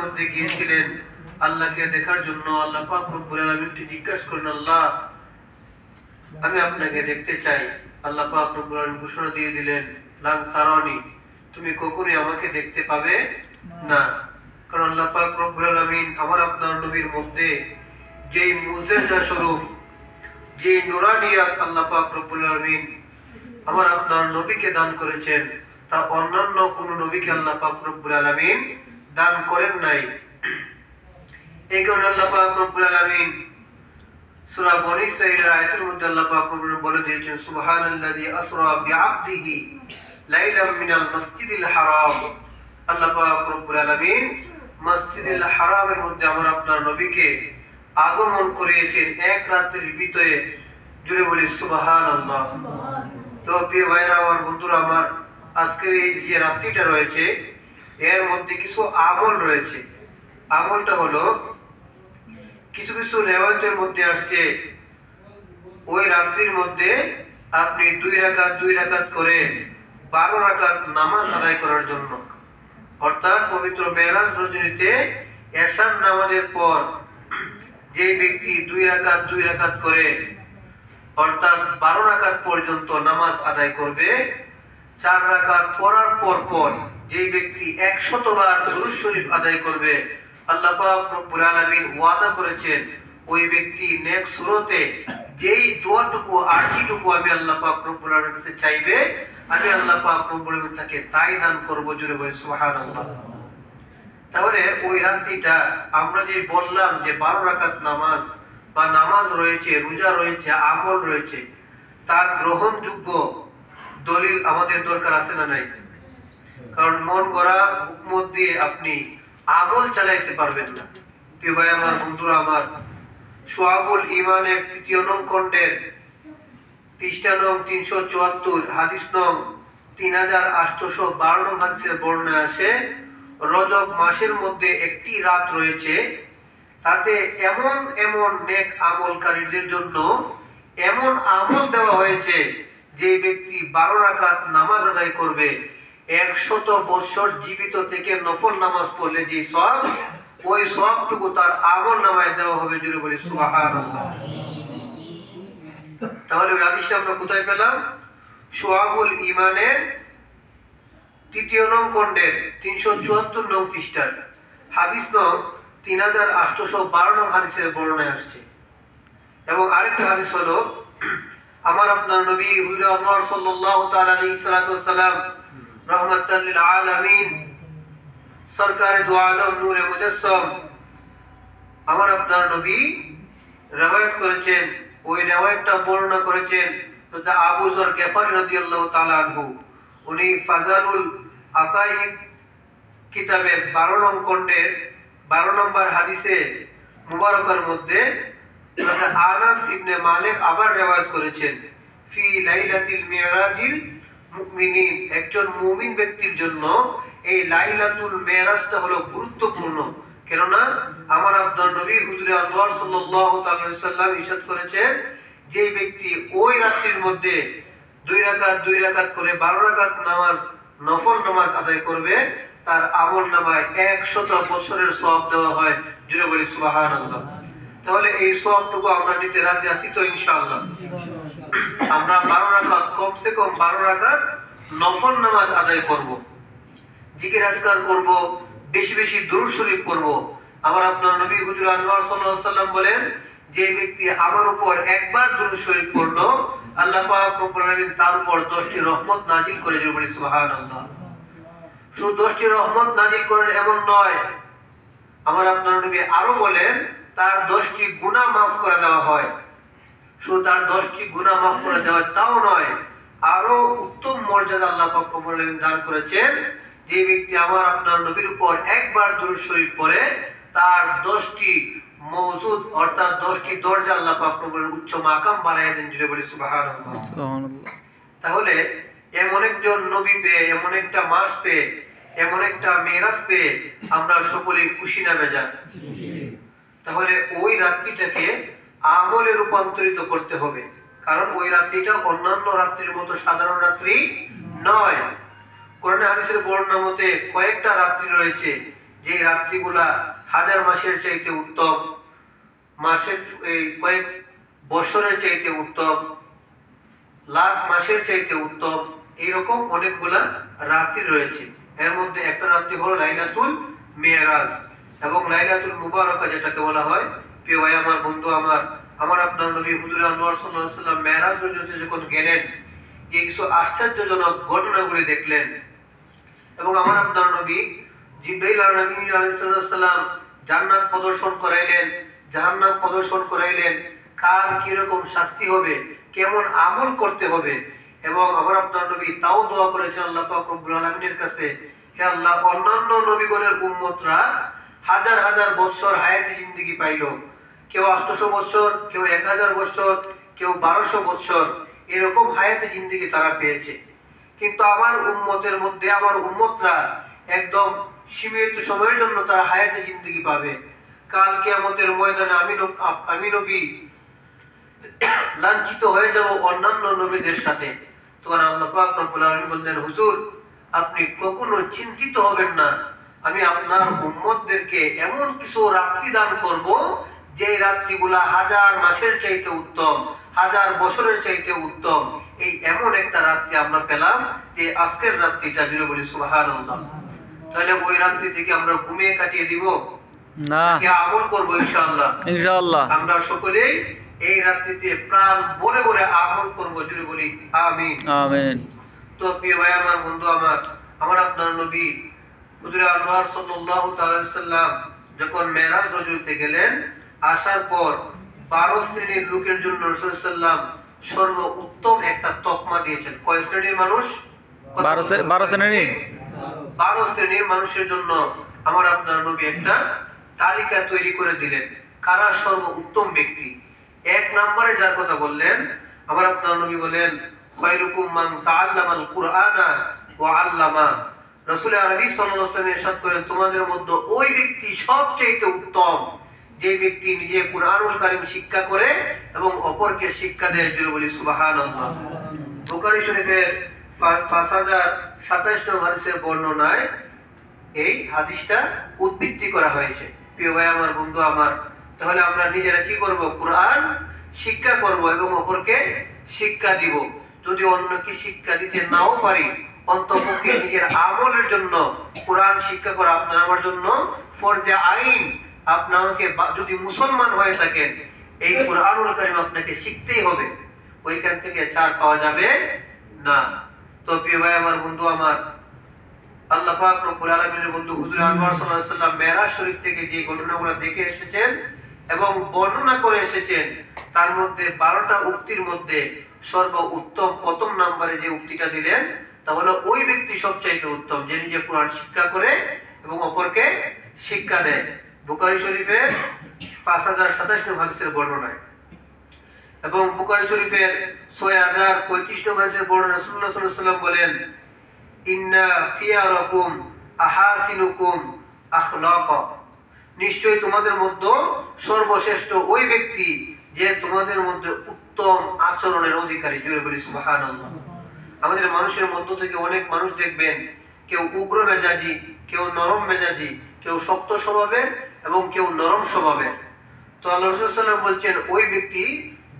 মধ্যে গিয়েছিলেন আল্লাহকে দেখার জন্য। আল্লাহ পাক রব্বুল আলামিনকে জিজ্ঞাসা করেন, আল্লাহ আমি আপনাকে দেখতে চাই। আল্লাহ পাক রব্বুল আলামিন ঘোষণা দিয়ে দিলেন, লান তারানি, তুমি কখনোই আমাকে দেখতে পাবে না। কারণ আল্লাহ পাক রব্বুল আলামিন আমার আপনার নবীর মধ্যে যেই মুজিজা স্বরূপ, যে নুরানিয়াত আল্লাহ পাক রব্বুল আলামিন আমার আপনার নবীকে দান করেছেন, তা অন্যান্য কোন নবীকে আল্লাহ পাক রব্বুল আলামিন দান করেন নাই। এই কারণে আল্লাহ পাক রব্বুল আলামিন সূরা বনী ইসরাঈলের আয়াতের মধ্যে আল্লাহ পাক রব্বুল আলামিন বলে দিয়েছেন, সুবহানাল্লাযী আসরা বিআবদিহি লাইলাম মিনাল মাসজিদিল হারাম। আল্লাহ পাক রব্বুল আলামিন মসজিদুল হারামের মধ্যে আমার আপনার নবীকে আগমন করিয়েছেন এক রাতের ভিতরে। জুড়ে বলি সুবহানাল্লাহ। তো প্রিয় ভাইরা আমার, বন্ধুরা আমার, আজকের এই যে রাত্রিটা রয়েছে এর মধ্যে কিছু আমল রয়েছে। আমলটা হলো, কিছু কিছু রিওয়ায়াতের মধ্যে আসছে ওই রাত্রির মধ্যে আপনি দুই রাকাত করে 12 রাকাত নামাজ আদায় করার জন্য। অর্থাৎ পবিত্র মেরাজ রজনীতে এশার নামাজের পর যে ব্যক্তি দুই রাকাত করে অর্থাৎ 12 রাকাত পর্যন্ত নামাজ আদায় করবে, 4 রাকাত পড়ার পর যে ব্যক্তি 100 বার দুরূদ শরীফ আদায় করবে, আল্লাহ পাক রব্বুল আলামিন ওয়াদা করেছেন ওই ব্যক্তি নেক্সট সূরাতে যেই দোয়াটুকু আরজিটুকু আমি আল্লাহ পাক রব্বুল আলামিনের কাছে চাইবে, আমি আল্লাহ পাক রব্বুল আলামিন তাকে তাই দান করব। জুড়ে বলি সুবহানাল্লাহ। তাহলে ওই রাত্রিটা আমরা যে বললাম যে 12 রাকাত নামাজ বা নামাজ রয়েছে, রোজা রয়েছে, আমল রয়েছে, তার গ্রহণযোগ্য দলিল আমাদের দরকার আছে না নাই? কারণ মন গড়া হুকমত দিয়ে আপনি আমল চালাইতে পারবেন না। প্রিয় ভাই আমার, বন্ধুরা আমার, শুআবুল ঈমানের 3য় নং খণ্ডের পৃষ্ঠা নং 374, হাদিস নং 3812 নং হাদিসের বর্ণনা আছে, রজব মাসের মধ্যে একটি রাত রয়েছে, তাতে এমন এমন নেক আমলকারীদের জন্য এমন আমল দেওয়া হয়েছে, যে ব্যক্তি 12 রাকাত নামাজ আদায় করবে, 100 বছর জীবিত থেকে নফল নামাজ পড়লে যে সওয়াব, ওই সওয়াবটুকু তার আমল নামায় দেওয়া হবে। জুড়ে বলি সুবহানাল্লাহ। তাহলে ওই হাদিসটা আমরা কোথায় পেলাম? শুআবুল ঈমানের 3য় নং খণ্ডের 374 নং পৃষ্ঠার হাদিস নং 3812 নং হাদিসের বর্ণনায় আসছে। এবং আরেকটা হাদিস হলো, আমার আপনার নবী হুজুর আনোয়ার সাল্লাল্লাহু তাআলা আলাইহি সাল্লাতু ওয়াসসালাম রাহমাতাল লিল আলামিন সরকারে দু আলম নূরে মুজাসসাম, আমার আপনার নবী রিওয়ায়াত করেছেন, ওই রিওয়ায়াতটা বর্ণনা করেছেন হযরত আবু যর গিফারী রাদিয়াল্লাহু তাআলা আনহু। উনি ফাজালুল আকাইদ কিতাবের 12 নং খণ্ডের 12 নম্বর হাদিসে মুবারকার মধ্যে হযরত আনাস ইবনে মালিক আবার রিওয়ায়াত করেছেন, ফি লাইলাতিল মিরাজিল মুমিনিন, একজন মুমিন ব্যক্তির জন্য এই লাইলাতুল মিরাজটা হলো গুরুত্বপূর্ণ। কেননা আমার আপনার নবী হুজুর আনোয়ার সাল্লাল্লাহু তাআলা আলাইহি সাল্লাম ইরশাদ করেছেন, যে ব্যক্তি ওই রাত্রির মধ্যে দুই রাকাত করে 12 রাকাত নামাজ, নফল নামাজ আদায় করবে, তার আমল নামায় 100 বছরের সওয়াব দেওয়া হয়। জুড়ে বলি সুবহানাল্লাহ। তাহলে এই সওয়াবটুকু আমরা নিতে রাজি আছি তো ইনশাআল্লাহ? আমরা 12 রাকাত, কমসে কম 12 রাকাত নফল নামাজ আদায় করব, জিকির আজকার করব, বেশি বেশি দুরূদ শরীফ পড়ব। আমার আপনার নবী হুজুর আনোয়ার সাল্লাল্লাহু আলাইহি সাল্লাম বলেন, যে ব্যক্তি আমার উপর একবার দুরূদ শরীফ পড়লো, আল্লাহ পাক রব্বুল আলামিন তার উপর 10টি রহমত নাজিল করে। জুড়ে বলি সুবহানাল্লাহ। শুধু 10টি রহমত নাজিল করেন এমন নয়, আমার আপনার নবী আরো বলেন তার 10টি গুনাহ মাফ করে দেওয়া হয়। শুধু তার 10টি গুনাহ মাফ করে দেওয়া তাও নয়, আরো উত্তম মর্যাদা আল্লাহ পাক রব্বুল আলামিন দান করেছেন। যে ব্যক্তি আমার আপনার নবীর উপর একবার দুরূদ শরীফ পড়ে, তার 10টি মওজুদ অর্থাৎ 10টি দরজা আল্লাহ পাক রব্বুল আলামিন উচ্চ মাকাম বানায় দেন। জুড়ে বলি সুবহানাল্লাহ। তাহলে এমন একজন নবী পেয়ে, এমন একটা মাস পেয়ে, এমন একটা মেরাজ পেয়ে আমরা সকলেই খুশি না বেজার? তাহলে ওই রাত্রিটাকে আমলে রূপান্তরিত করতে হবে, কারণ ওই রাত্রিটা অন্যান্য রাত্রির মতো সাধারণ রাত্রি নয়। কোরআন হাদিসের বর্ণনা মতে কয়েকটা রাত্রি রয়েছে, যে রাত্রিগুলা হাজার মাসের চাইতে উত্তম, মাসের এই কয়েক বছরের চাইতে উত্তম, লাখ মাসের চাইতে উত্তম, এইরকম অনেকগুলা রাত্রি রয়েছে। এর মধ্যে একটা রাত্রি হলো লাইলাতুল মেরাজ এবং লাইলাতুল মুবারাকা যেটাকে বলা হয়। প্রিয় ভাই আমার, বন্ধু আমার, আমার আপনার নবী হুজুর আনোয়ার সাল্লাল্লাহু আলাইহি ওয়াসাল্লাম মেরাজ পর্যন্ত যখন গেলেন, যে কিছু আশ্চর্যজনক ঘটনাগুলি দেখলেন এবং আমার আপনার নবী জিবরাইল আলাইহিস সালাম জান্নাত প্রদর্শন করাইলেন, জাহান্নাম প্রদর্শন করাইলেন, কার কিরকম শাস্তি হবে, কেমন আমল করতে হবে। এবং আমার আপনার নবী তাও দোয়া করেছেন আল্লাহ পাক রব্বুল আলামিনের কাছে, হে আল্লাহ, অন্যান্য নবীগণের উম্মতরা হাজার হাজার বছর হায়াতে জিন্দেগি পাইল, কেউ 800 বছর, কেউ 1000 বছর, কেউ 1200 বছর, এরকম হায়াতে জিন্দেগি তারা পেয়েছে। কিন্তু আমার উম্মতের মধ্যে আমার উম্মতরা একদম সীমিত সময়ের জন্য তারা হায়াতে জিন্দেগি পাবে। কাল কিয়ামতের ময়দানে আমি নবী লাঞ্ছিত হয়ে যাব অন্যান্য নবীদের সাথে। তখন আল্লাহ পাক রব্বুল আলামিন বললেন, হুজুর, আপনি কখনো চিন্তিত হবেন না, আমি আপনার উম্মতদেরকে এমন কিছু রাত্রি দান করব যে রাত্রিগুলা হাজার মাসের চাইতে উত্তম, হাজার বছরের চাইতে উত্তম। এই এমন একটা রাত্রি আমরা পেলাম যে আজকের রাত্রিটা, জুড়ে বলি সুবহানাল্লাহ। তাহলে ওই রাত্রি থেকে আমরা ঘুমিয়ে কাটিয়ে দিব না, আমল করবো ইনশাআল্লাহ। ইনশাআল্লাহ আমরা সকলেই এই রাত্রিতে প্রাণ ভরে ভরে আমল করবো, জুড়ে বলি আমিন আমিন। তো প্রিয় ভাই আমার, বন্ধু আমার, আমার আপনার নবী হুজুর আনোয়ার সাল্লাল্লাহু তাআলা আলাইহি সাল্লাম যখন মেরাজ রজুতে গেলেন, আসার পর 12 শ্রেণীর লোকের জন্য রাসূল সাল্লাল্লাহু আলাইহি ওয়াসাল্লাম সর্ব উত্তম একটা তকমা দিয়েছেন। কয় শ্রেণীর মানুষ? 12 শ্রেণীর মানুষের জন্য আমার আপনার নবী একটা তালিকা তৈরি করে দিলেন, কারা সর্ব উত্তম ব্যক্তি। 1 নম্বরে যার কথা বললেন, আমার আপনার নবী বলেন, খায়রুকুম মান তাআল্লামাল কুরআনা ওয়া আল্লামা। রাসূল আরবি সাল্লাল্লাহু আলাইহি ওয়াসাল্লাম ইরশাদ করেন, তোমাদের মধ্যে ওই ব্যক্তি সবচেয়ে উত্তম যে ব্যক্তি নিজে কুরআনুল কারীম শিক্ষা করে এবং অপরকে শিক্ষা দেয়, জুড়ে বলি সুবহানাল্লাহ। বুখারী শরীফের 5027 নম্বর হাদিসের বর্ণনায় এই হাদিসটা উদ্ধৃতি করা হয়েছে। প্রিয় ভাই আমার, বন্ধু আমার, তাহলে আমরা নিজেরা কি করব? কুরআন শিক্ষা করব এবং অপরকে শিক্ষা দিব। যদি অন্যকে শিক্ষা দিতে নাও পারি, অন্ততপক্ষে নিজের আমলের জন্য কুরআন শিক্ষা করা আপনার আমার জন্য ফরজে আইন। আপনাকে যদি মুসলমান হয়ে থাকেন, এই কুরআনুল কারীম আপনাকে শিখতেই হবে, ওইখান থেকে ছাড় পাওয়া যাবে না। তো প্রিয় ভাই আমার, বন্ধু আমার, আল্লাহ পাক রব্বুল আলামিনের বন্ধু হুজুর আনোয়ার সাল্লাল্লাহু আলাইহি ওয়াসাল্লাম মেরাজ শরীফ থেকে যে ঘটনাগুলো দেখে এসেছেন এবং বর্ণনা করে এসেছেন, তার মধ্যে 12টা উক্তির মধ্যে সর্ব উত্তম প্রথম নম্বরে যে উক্তিটা দিলেন তা হলো, ওই ব্যক্তি সবচাইতে উত্তম যে নিজে কুরআন শিক্ষা করে এবং অপরকে শিক্ষা দেয়। বুখারী শরীফের 5027 নম্বর হাদিসের বর্ণনায় এবং বুখারী শরীফের 6035 নম্বর হাদিসের বর্ণনায় রাসূলুল্লাহ সাল্লাল্লাহু আলাইহি ওয়াসাল্লাম বলেন, ইন্না খিয়ারাকুম আহাসিনুকুম আখলাকা। নিশ্চয়ই তোমাদের মধ্যে সর্বশ্রেষ্ঠ ওই ব্যক্তি যে তোমাদের মধ্যে উত্তম আচরণের অধিকারী, জুড়ে বলি সুবহানাল্লাহ। আমাদের মানুষের মধ্য থেকে অনেক মানুষ দেখবেন, কেউ উগ্র মেজাজি, কেউ নরম মেজাজি, কেউ শক্ত স্বভাবের এবং কেউ নরম স্বভাবের। তো আল্লাহ রাসূল সাল্লাল্লাহু আলাইহি ওয়াসাল্লাম বলছেন, ওই ব্যক্তি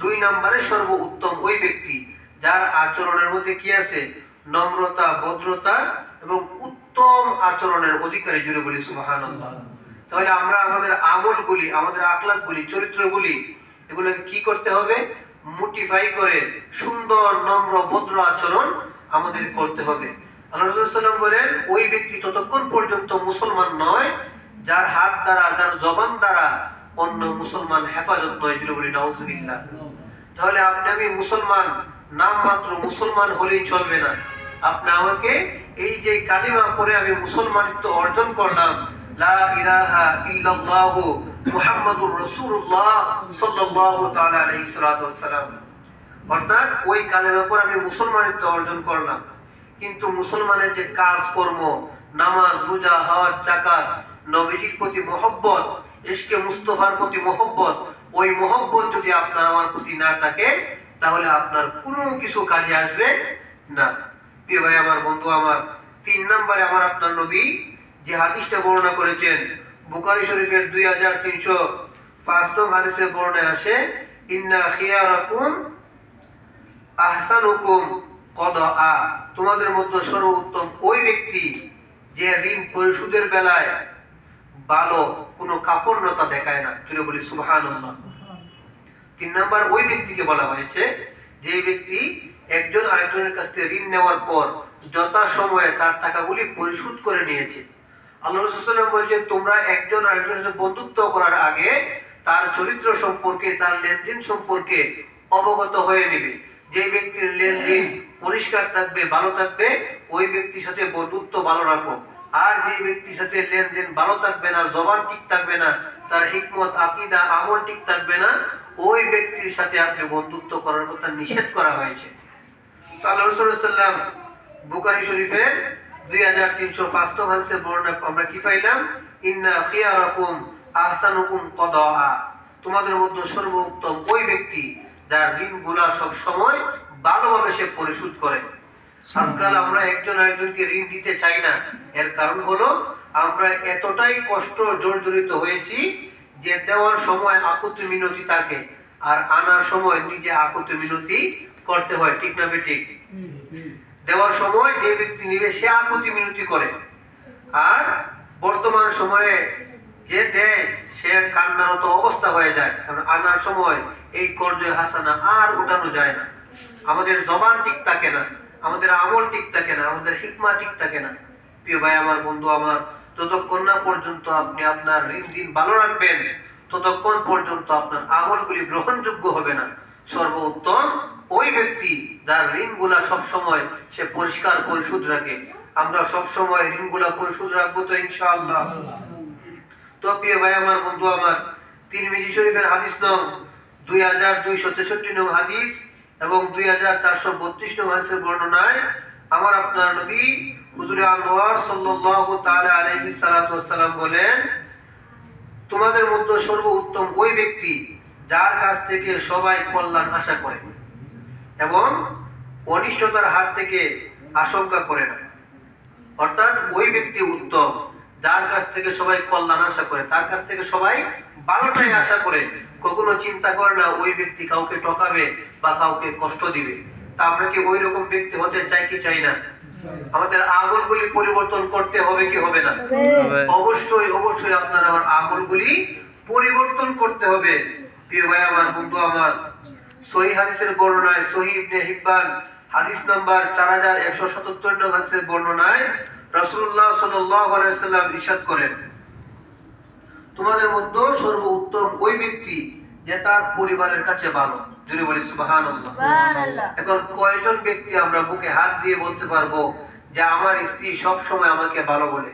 2 নম্বরে সর্ব উত্তম ওই ব্যক্তি যার আচরণের মধ্যে কি আছে? নম্রতা, ভদ্রতা এবং উত্তম আচরণের অধিকারী, জুড়ে বলি সুবহানাল্লাহ। তাহলে আমরা আমাদের আমলগুলি, আমাদের আখলাকগুলি, চরিত্রগুলি, এগুলোকে কি করতে হবে? মোটিফাই করে সুন্দর, নম্র, ভদ্র আচরণ আমাদের করতে হবে। আল্লাহ রাসূল সাল্লাল্লাহু আলাইহি ওয়াসাল্লাম বলেন, ওই ব্যক্তি ততক্ষণ পর্যন্ত মুসলমান নয় যার হাত দ্বারা, যার জবান দ্বারা অন্য মুসলমান হেফাজত নয়, জুড়ে বলি নাউজুবিল্লাহ। তাহলে আপনি আমি মুসলমান, নাম মাত্র মুসলমান হলেই চলবে না। আপনি আমাকে এই যে কালিমা পড়ে আমি মুসলমানিত্ব অর্জন করলাম, লা ইলাহা ইল্লাল্লাহু মুহাম্মাদুর রাসূলুল্লাহ সাল্লাল্লাহু তাআলা আলাইহি ওয়াসাল্লাম, অর্থাৎ ওই কালিমা পড়ে আমি মুসলমানিত্ব অর্জন করলাম। কিন্তু মুসলমানের যে কাজ কর্ম, নামাজ, রোজা, হজ, যাকাত, নবীজির প্রতি মহব্বত, ইশকে মুস্তাফার প্রতি মহব্বত, ওই মহব্বত যদি আপনার আমার প্রতি না থাকে, তাহলে আপনার কোনো কিছু কাজে আসবে না। প্রিয় ভাই আমার, বন্ধু আমার, 3 নম্বরে আমার আপনার নবী যে হাদিসটা বর্ণনা করেছেন বুখারী শরীফের 2305 নং হাদিসের বর্ণনায় আসে, ইন্না খিয়ারাকুম আহসানুকুম কদআ, তোমাদের মধ্যে সর্বোত্তম ওই ব্যক্তি যে ঋণ পরিশোধের বেলায় ভালো কোনো কাপড়তা দেখায় না। চলে বলি সুবহানাল্লাহ। 3 নাম্বার ওই ব্যক্তিকে বলা হয়েছে যে ব্যক্তি একজন আরেকজনের কাছ থেকে ঋণ নেওয়ার পর যথাসময়ে তার টাকাগুলি পরিশোধ করে নিয়েছে। আল্লাহ রাসূল সাল্লাল্লাহু আলাইহি ওয়াসাল্লাম বলেছেন, তোমরা একজন আরেকজনের সাথে বন্ধুত্ব করার আগে তার চরিত্র সম্পর্কে, তার লেনদেন সম্পর্কে অবগত হয়ে নেবে। যে ব্যক্তির লেনদেন পরিষ্কার থাকবে, ভালো থাকবে, ওই ব্যক্তির সাথে বন্ধুত্ব ভালো রাখো। আর যে ব্যক্তির সাথে লেনদেন ভালো থাকবে না, জবান ঠিক থাকবে না, তার হিকমত, আকীদা, আমল ঠিক থাকবে না, ওই ব্যক্তির সাথে আপনি বন্ধুত্ব করার কথা নিষেধ করা হয়েছে। তো আল্লাহ রাসূল সাল্লাল্লাহু আলাইহি ওয়াসাল্লাম বুখারী শরীফের 2305 নং হাদিসে বর্ণনা আমরা কি পাইলাম, ইন্না খিয়ারাকুম আহসানুকুম কদআ, তোমাদের মধ্যে সর্বোত্তম ওই ব্যক্তি যার ঋণগুলা সব সময় ভালোভাবে সে পরিশোধ করে। আজকাল আমরা একজন আরেকজনকে ঋণ দিতে চাই না, এর কারণ হলো আমরা এতটাই কষ্ট জর্জরিত হয়েছি যে দেওয়ার সময় আকুতি মিনতি থাকে আর আনার সময় নিজে আকুতি মিনতি করতে হয়। ঠিক না বেঠিক? দেওয়ার সময় যে ব্যক্তি নিবে সে আকুতি মিনতি করে, আর বর্তমান সময়ে যে দেয় সে কান্নারত অবস্থা হয়ে যায়, কারণ আনার সময় এই কর্জে হাসানা আর উঠানো যায় না। আমাদের জবান ঠিক থাকে না, আমাদের আমল ঠিক থাকে না, আমাদের হিকমা ঠিক থাকে না। প্রিয় ভাই আমার, বন্ধু আমার, যতক্ষণ না পর্যন্ত আপনি আপনার ঋণ ভালো রাখবেন ততক্ষণ পর্যন্ত আপনার আমলগুলি গ্রহণযোগ্য হবে না। সর্বোত্তম ওই ব্যক্তি যার ঋণগুলা সবসময় সে পরিষ্কার পরিশোধ রাখে। আমরা সবসময় ঋণগুলা পরিশোধ রাখবো তো ইনশাআল্লাহ। তো প্রিয় ভাই আমার, বন্ধু আমার, তিরমিজি শরীফের হাদিস নং 2263 নং হাদিস এবং 2432 নং হাদিসের বর্ণনায় আমার আপনার নবী হুজুরে আনোয়ার সাল্লাল্লাহু তাআলা আলাইহি সাল্লাতু ওয়াসসালাম বলেন, তোমাদের মধ্যে সর্বোত্তম ওই ব্যক্তি যার কাছ থেকে সবাই কল্যাণ আশা করে এবং অনিষ্টতার হাত থেকে আশঙ্কা করে না। অর্থাৎ ওই ব্যক্তি উত্তম যার কাছ থেকে সবাই কল্যাণ আশা করে, তার কাছ থেকে সবাই ভালোটাই আশা করে, কখনো চিন্তা করে না ওই ব্যক্তি কাউকে ঠকাবে বা কাউকে কষ্ট দিবে। তা আমরা কি ওই রকম ব্যক্তি হতে চাই কি চাই না? আমাদের আমলগুলি পরিবর্তন করতে হবে কি হবে না? অবশ্যই অবশ্যই আপনার আমার আমলগুলি পরিবর্তন করতে হবে। প্রিয় ভাই আমার, বন্ধু আমার, সহিহ হাদিসের বর্ণনায় সহিহ ইবনে হিব্বান হাদিস নাম্বার 4177 নং হাদিসের বর্ণনায় রাসূলুল্লাহ সাল্লাল্লাহু আলাইহি ওয়াসাল্লাম ইরশাদ করেন, তোমাদের মধ্যে সর্বোত্তম ওই ব্যক্তি যে তার পরিবারের কাছে ভালো। যদি বলি সুবহানাল্লাহ। এখন কয়জন ব্যক্তি আমরা বুকে হাত দিয়ে বলতে পারবো যে আমার স্ত্রী সব সময় আমাকে ভালো বলে?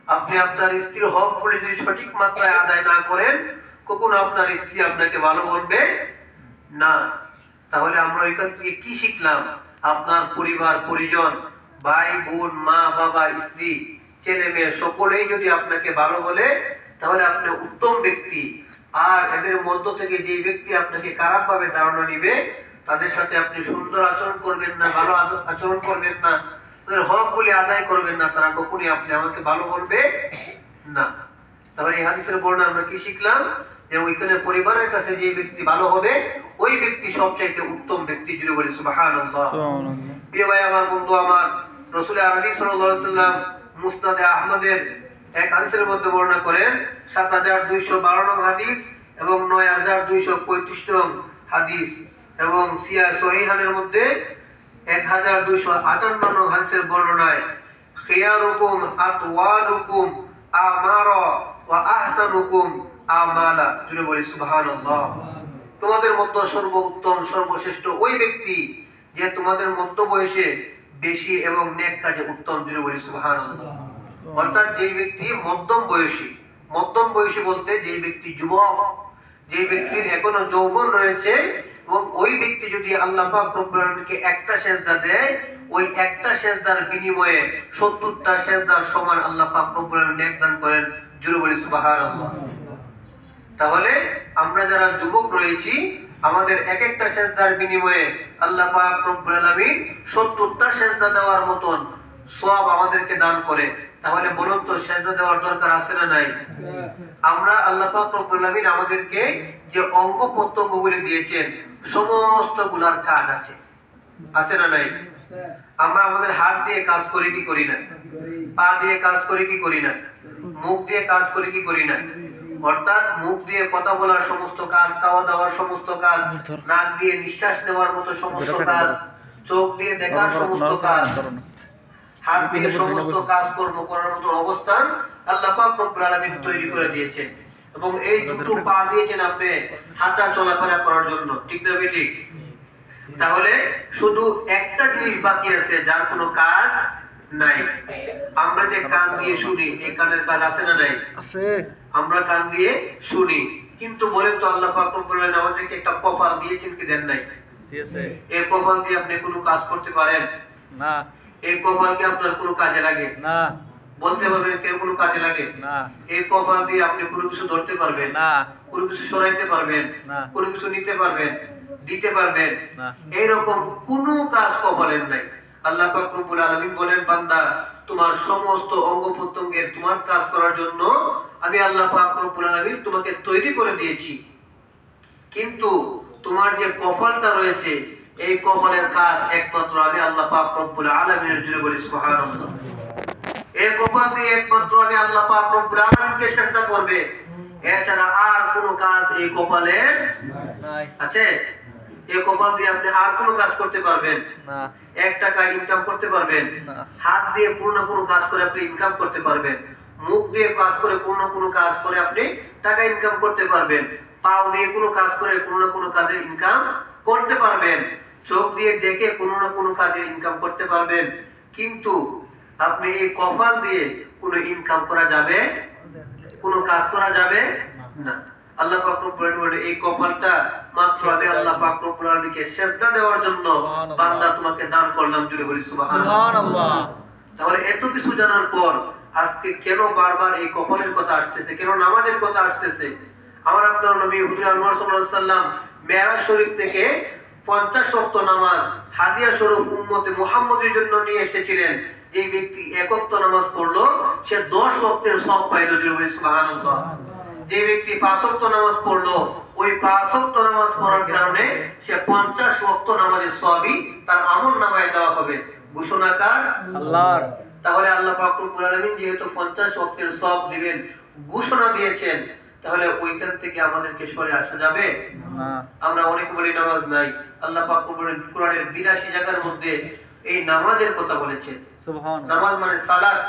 আপনি আপনার স্ত্রীর হকগুলি যদি সঠিক মাত্রায় আদায় না করেন, কখনো আপনার স্ত্রী আপনাকে ভালো বলবে না। তাহলে আমরা এখান থেকে কি শিখলাম? আপনার পরিবার পরিজন, ভাই বোন, মা বাবা, স্ত্রী, ছেলে মেয়ে সকলেই যদি আপনাকে ভালো বলে তাহলে আপনি উত্তম ব্যক্তি। আর এদের মধ্য থেকে যে ব্যক্তি আপনাকে খারাপ ভাবে ধারণা নিবে তাদের সাথে আপনি সুন্দর আচরণ করবেন না, ভালো আচরণ করবেন না, তাদের হকগুলি আদায় করবেন না, তারা কখনই আপনি আমাকে ভালো বলবে না। তাহলে এই হাদিসের বর্ণনা আমরা কি শিখলাম? যে ওইখানে পরিবারের কাছে যে ব্যক্তি ভালো হবে ওই ব্যক্তি সবচাইতে উত্তম ব্যক্তি। যদি বলি সুবহানাল্লাহ। প্রিয় ভাই আমার, বন্ধু আমার, রাসূল আরবি সাল্লাল্লাহু আলাইহি ওয়াসাল্লাম মুসনাদে আহমদের এক হাদিসের মধ্যে বর্ণনা করেন 7212 নং হাদিস এবং 9235 নং হাদিস এবং সিয়া সহিহানের মধ্যে 1258 নং হাদিসের বর্ণনায়, খিয়ারুকুম আতওয়ালুকুম আমারা ওয়া আহসানুকুম আমালা। যদি বলি সুবহানাল্লাহ। তোমাদের মধ্যে সর্বোত্তম সর্বশ্রেষ্ঠ ওই ব্যক্তি যে তোমাদের মধ্য বয়সে বেশি এবং নেক কাজে উত্তম। যদি বলি সুবহানাল্লাহ। অর্থাৎ যে ব্যক্তি মধ্যম বয়সী, মধ্যম বয়সী বলতে যে ব্যক্তি যুবক, যে ব্যক্তির এখনো যৌবন রয়েছে, এবং ওই ব্যক্তি যদি আল্লাহ পাক রব্বুল আলামিনকে একটা সেজদা দেয়, ওই একটা সেজদার বিনিময়ে 70টা সেজদার সমান আল্লাহ পাক রব্বুল আলামিন নেক দান করেন। জোরে বলি সুবহানাল্লাহ। তাহলে আমরা যারা যুবক রয়েছি আমাদের এক একটা সেজদার বিনিময়ে আল্লাহ পাক রব্বুল আলামিন 70টা সেজদা দেওয়ার মতন সওয়াব আমাদেরকে দান করে। তাহলে বলুন তো সেজদা দেওয়ার দরকার আছে না নাই? আমরা আল্লাহ পাক রব্বুল আলামিন আমাদেরকে যে অঙ্গ প্রত্যঙ্গগুলি দিয়েছেন সমস্ত গুলার কাজ আছে, আছে না নাই? আমরা আমাদের হাত দিয়ে কাজ করি কি করি না? পা দিয়ে কাজ করি কি করি না? মুখ দিয়ে কাজ করি কি করি না? অর্থাৎ মুখ দিয়ে কথা বলার সমস্ত কাজ, খাওয়া দাওয়ার সমস্ত কাজ, নাক দিয়ে নিঃশ্বাস নেওয়ার মতো সমস্ত কাজ, চোখ দিয়ে দেখার সমস্ত কাজ, হাত দিয়ে সমস্ত কাজকর্ম করার মতো অবস্থান আল্লাহ পাক রব্বুল আলামিন তৈরি করে দিয়েছেন। এবং এই দুটো পা দিয়েছেন আপনি হাঁটা চলাফেরা করার জন্য, ঠিক না ঠিক? তাহলে শুধু একটা জিনিস বাকি আছে যার কোনো কাজ নাই। আমরা যে কান দিয়ে শুনি, এই কানের কাজ আছে না নাই? আছে। আমরা কান দিয়ে শুনি, কিন্তু বলেন তো আল্লাহ পাক রব্বুল আলামিন আমাদেরকে একটা কপাল দিয়েছেন কি দেন নাই? দিয়েছে। এই কপাল দিয়ে আপনি কোনো কাজ করতে পারেন না। এই কপাল কি আপনার কোনো কাজে লাগে না? বলতে পারবেন কেউ কোনো কাজে লাগে না? এই কপাল দিয়ে আপনি কোনো কিছু ধরতে পারবেন না, কোনো কিছু সরাইতে পারবেন না, কোনো কিছু নিতে পারবেন, দিতে পারবেন না, এইরকম কোনো কাজ কপালের নাই। আল্লাহ পাক রব্বুল আলামিন বলেন, বান্দা তোমার সমস্ত অঙ্গ প্রত্যঙ্গের তোমার কাজ করার জন্য আমি আল্লাহ পাক রব্বুল আলামিন তোমাকে তৈরি করে দিয়েছি, কিন্তু তোমার যে কপালটা রয়েছে এই কপালের কাজ একমাত্র আমি আল্লাহ পাক রব্বুল আলামিনের জন্য বলি সুবহানাল্লাহ। এই কপাল দিয়ে একমাত্র আমি আল্লাহ পাক রব্বুল আলামিনকে সিজদা করবে, এছাড়া আর কোনো কাজ এই কপালের নাই। আছে? এই কপাল দিয়ে আপনি আর কোনো কাজ করতে পারবেন না, 1 টাকা ইনকাম করতে পারবেন না, হাত দিয়ে কোনো কোনো কাজ করে আপনি ইনকাম করতে পারবেন, মুখ দিয়ে কাজ করে কোনো কাজ করে আপনি টাকা ইনকাম করতে পারবেন, পাও দিয়ে কোনো কাজ করে কোনো কাজে ইনকাম করতে পারবেন, চোখ দিয়ে দেখে কোনো কাজে ইনকাম করতে পারবেন, কিন্তু আপনি এই কপাল দিয়ে কোনো ইনকাম করা যাবে, কোনো কাজ করা যাবে না। আল্লাহ পাক রব্বুল আলামিন এই কপালটা মাত্র আমি আল্লাহ পাক রব্বুল আলামিনকে সিজদা দেওয়ার জন্য বান্দা তোমাকে দান করলাম, জুড়ে বলি সুবহানাল্লাহ। তাহলে এত কিছু জানার পর আজকে কেন বারবার এই কপালের কথা আসতেছে, কেন নামাজের কথা আসতেছে? আমার আপনার নবী হুজুর আনোয়ার সাল্লাল্লাহু আলাইহি সাল্লাম মেরাজ শরীফ থেকে 50 ওয়াক্ত নামাজ হাদিয়া স্বরূপ উম্মতে মুহাম্মদের জন্য নিয়ে এসেছিলেন। যে ব্যক্তি 1 ওয়াক্ত নামাজ পড়লো সে 10 ওয়াক্তের সওয়াব পাইল, জুড়ে বলি সুবহানাল্লাহ। যে ব্যক্তি 5 ওয়াক্ত নামাজ পড়লো ওই 5 ওয়াক্ত নামাজ পড়ার কারণে সে 50 ওয়াক্ত নামাজের সওয়াবই তার আমলনামায় দেওয়া হবে। ঘোষণাকার আল্লাহর। তাহলে আল্লাহ পাক রব্বুল আলামিন যেহেতু 50 ওয়াক্তের সওয়াব দিবেন ঘোষণা দিয়েছেন, তাহলে ওইখান থেকে আমাদেরকে সরে আসা যাবে না। আমরা অনেক বলি নামাজ নাই, আল্লাহ পাক কোরআনের 82 জায়গার মধ্যে এই নামাজের কথা বলেছেন। সুবহানাল্লাহ। নামাজ মানে সালাত।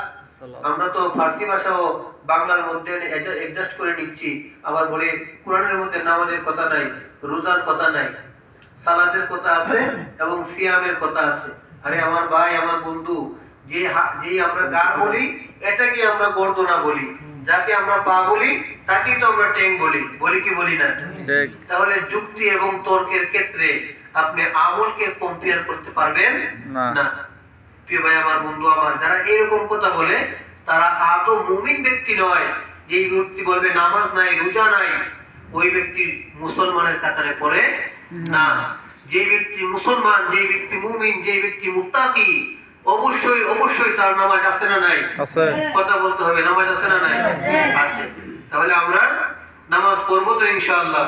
আমরা তো ফার্সি ভাষা ও বাংলার মধ্যে অ্যাডজাস্ট করে নিচ্ছি, আবার বলি কোরআনের মধ্যে নামাজের কথা নাই, রোজার কথা নাই, সালাতের কথা আছে এবং সিয়ামের কথা আছে। আরে আমার ভাই, আমার বন্ধু, যে আমরা গা বলি এটাকে আমরা গর্দনা বলি, যাকে আমরা পা বলি তাকেই তো আমরা টেং বলি, বলি কি বলি না? তাহলে যুক্তি এবং তর্কের ক্ষেত্রে আপনি আমলকে কম্পেয়ার করতে পারবেন না। প্রিয় ভাই আমার, বন্ধু আমার, যারা এরকম কথা বলে তারা আদৌ মুমিন ব্যক্তি নয়। যেই ব্যক্তি বলবে নামাজ নাই, রোজা নাই, ওই ব্যক্তি মুসলমানের কাতারে পড়ে না। যে ব্যক্তি মুসলমান, যে ব্যক্তি মুমিন, যে ব্যক্তি মুত্তাকি, অবশ্যই তার নামাজ আছে না নাই? আছে। কথা বলতে হবে, নামাজ আছে না নাই? আছে। তাহলে আমরা নামাজ পড়বো তো ইনশাআল্লাহ।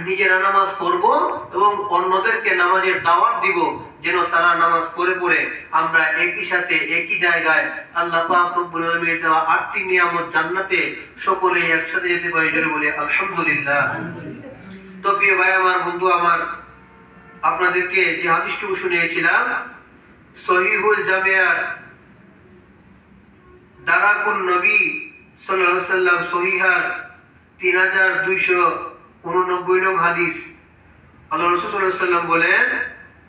নিজেরা নামাজ পড়বো এবং অন্যদেরকে নামাজের দাওয়াত দিব, যেন তারা নামাজ পড়ে আমরা একই সাথে একই জায়গায় আল্লাহ পাক রব্বুল আলামিনের দেওয়া 8টি নিয়ামত জান্নাতে সকলে একসাথে যেতে পারি, জোরে বলি আলহামদুলিল্লাহ। তো প্রিয় ভাই আমার, বন্ধু আমার, আপনাদেরকে যে হাদিসটুকু শুনিয়েছিলাম সহিহুল জামিয়ার দারাকুন নবী সাল্লাল্লাহু আলাইহি ওয়াসাল্লাম সহিহার 3289 নং হাদিস, আল্লাহ রাসূল সাল্লাল্লাহু আলাইহি ওয়াসাল্লাম বলেন,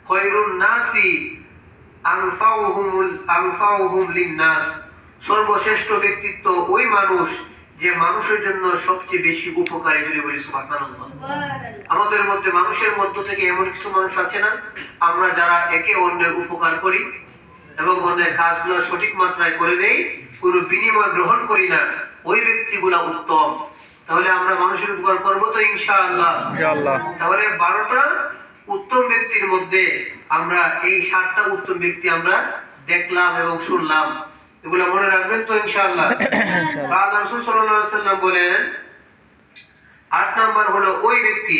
খায়রুন নাসি আনফাউহুম লিন-নাস। সর্বশ্রেষ্ঠ ব্যক্তিত্ব ওই মানুষ যে মানুষের জন্য সবচেয়ে বেশি উপকারী, যদি বলি সুবহানাল্লাহ। আমাদের মধ্যে, মানুষের মধ্য থেকে এমন কিছু মানুষ আছে না, আমরা যারা একে অন্যের উপকার করি এবং ওদের কাজগুলো সঠিক মাত্রায় করে দেই, কোনো বিনিময় গ্রহণ করি না, ওই ব্যক্তিগুলা উত্তম। তাহলে আমরা মানুষের উপকার করবো তো ইনশাআল্লাহ। তাহলে 12টা উত্তম ব্যক্তির মধ্যে আমরা এই 7টা উত্তম ব্যক্তি আমরা দেখলাম এবং শুনলাম, এগুলো মনে রাখবেন তো ইনশাআল্লাহ। আল্লাহ রাসূল সাল্লাল্লাহু আলাইহি ওয়াসাল্লাম বলেন 8 নাম্বার হলো ওই ব্যক্তি,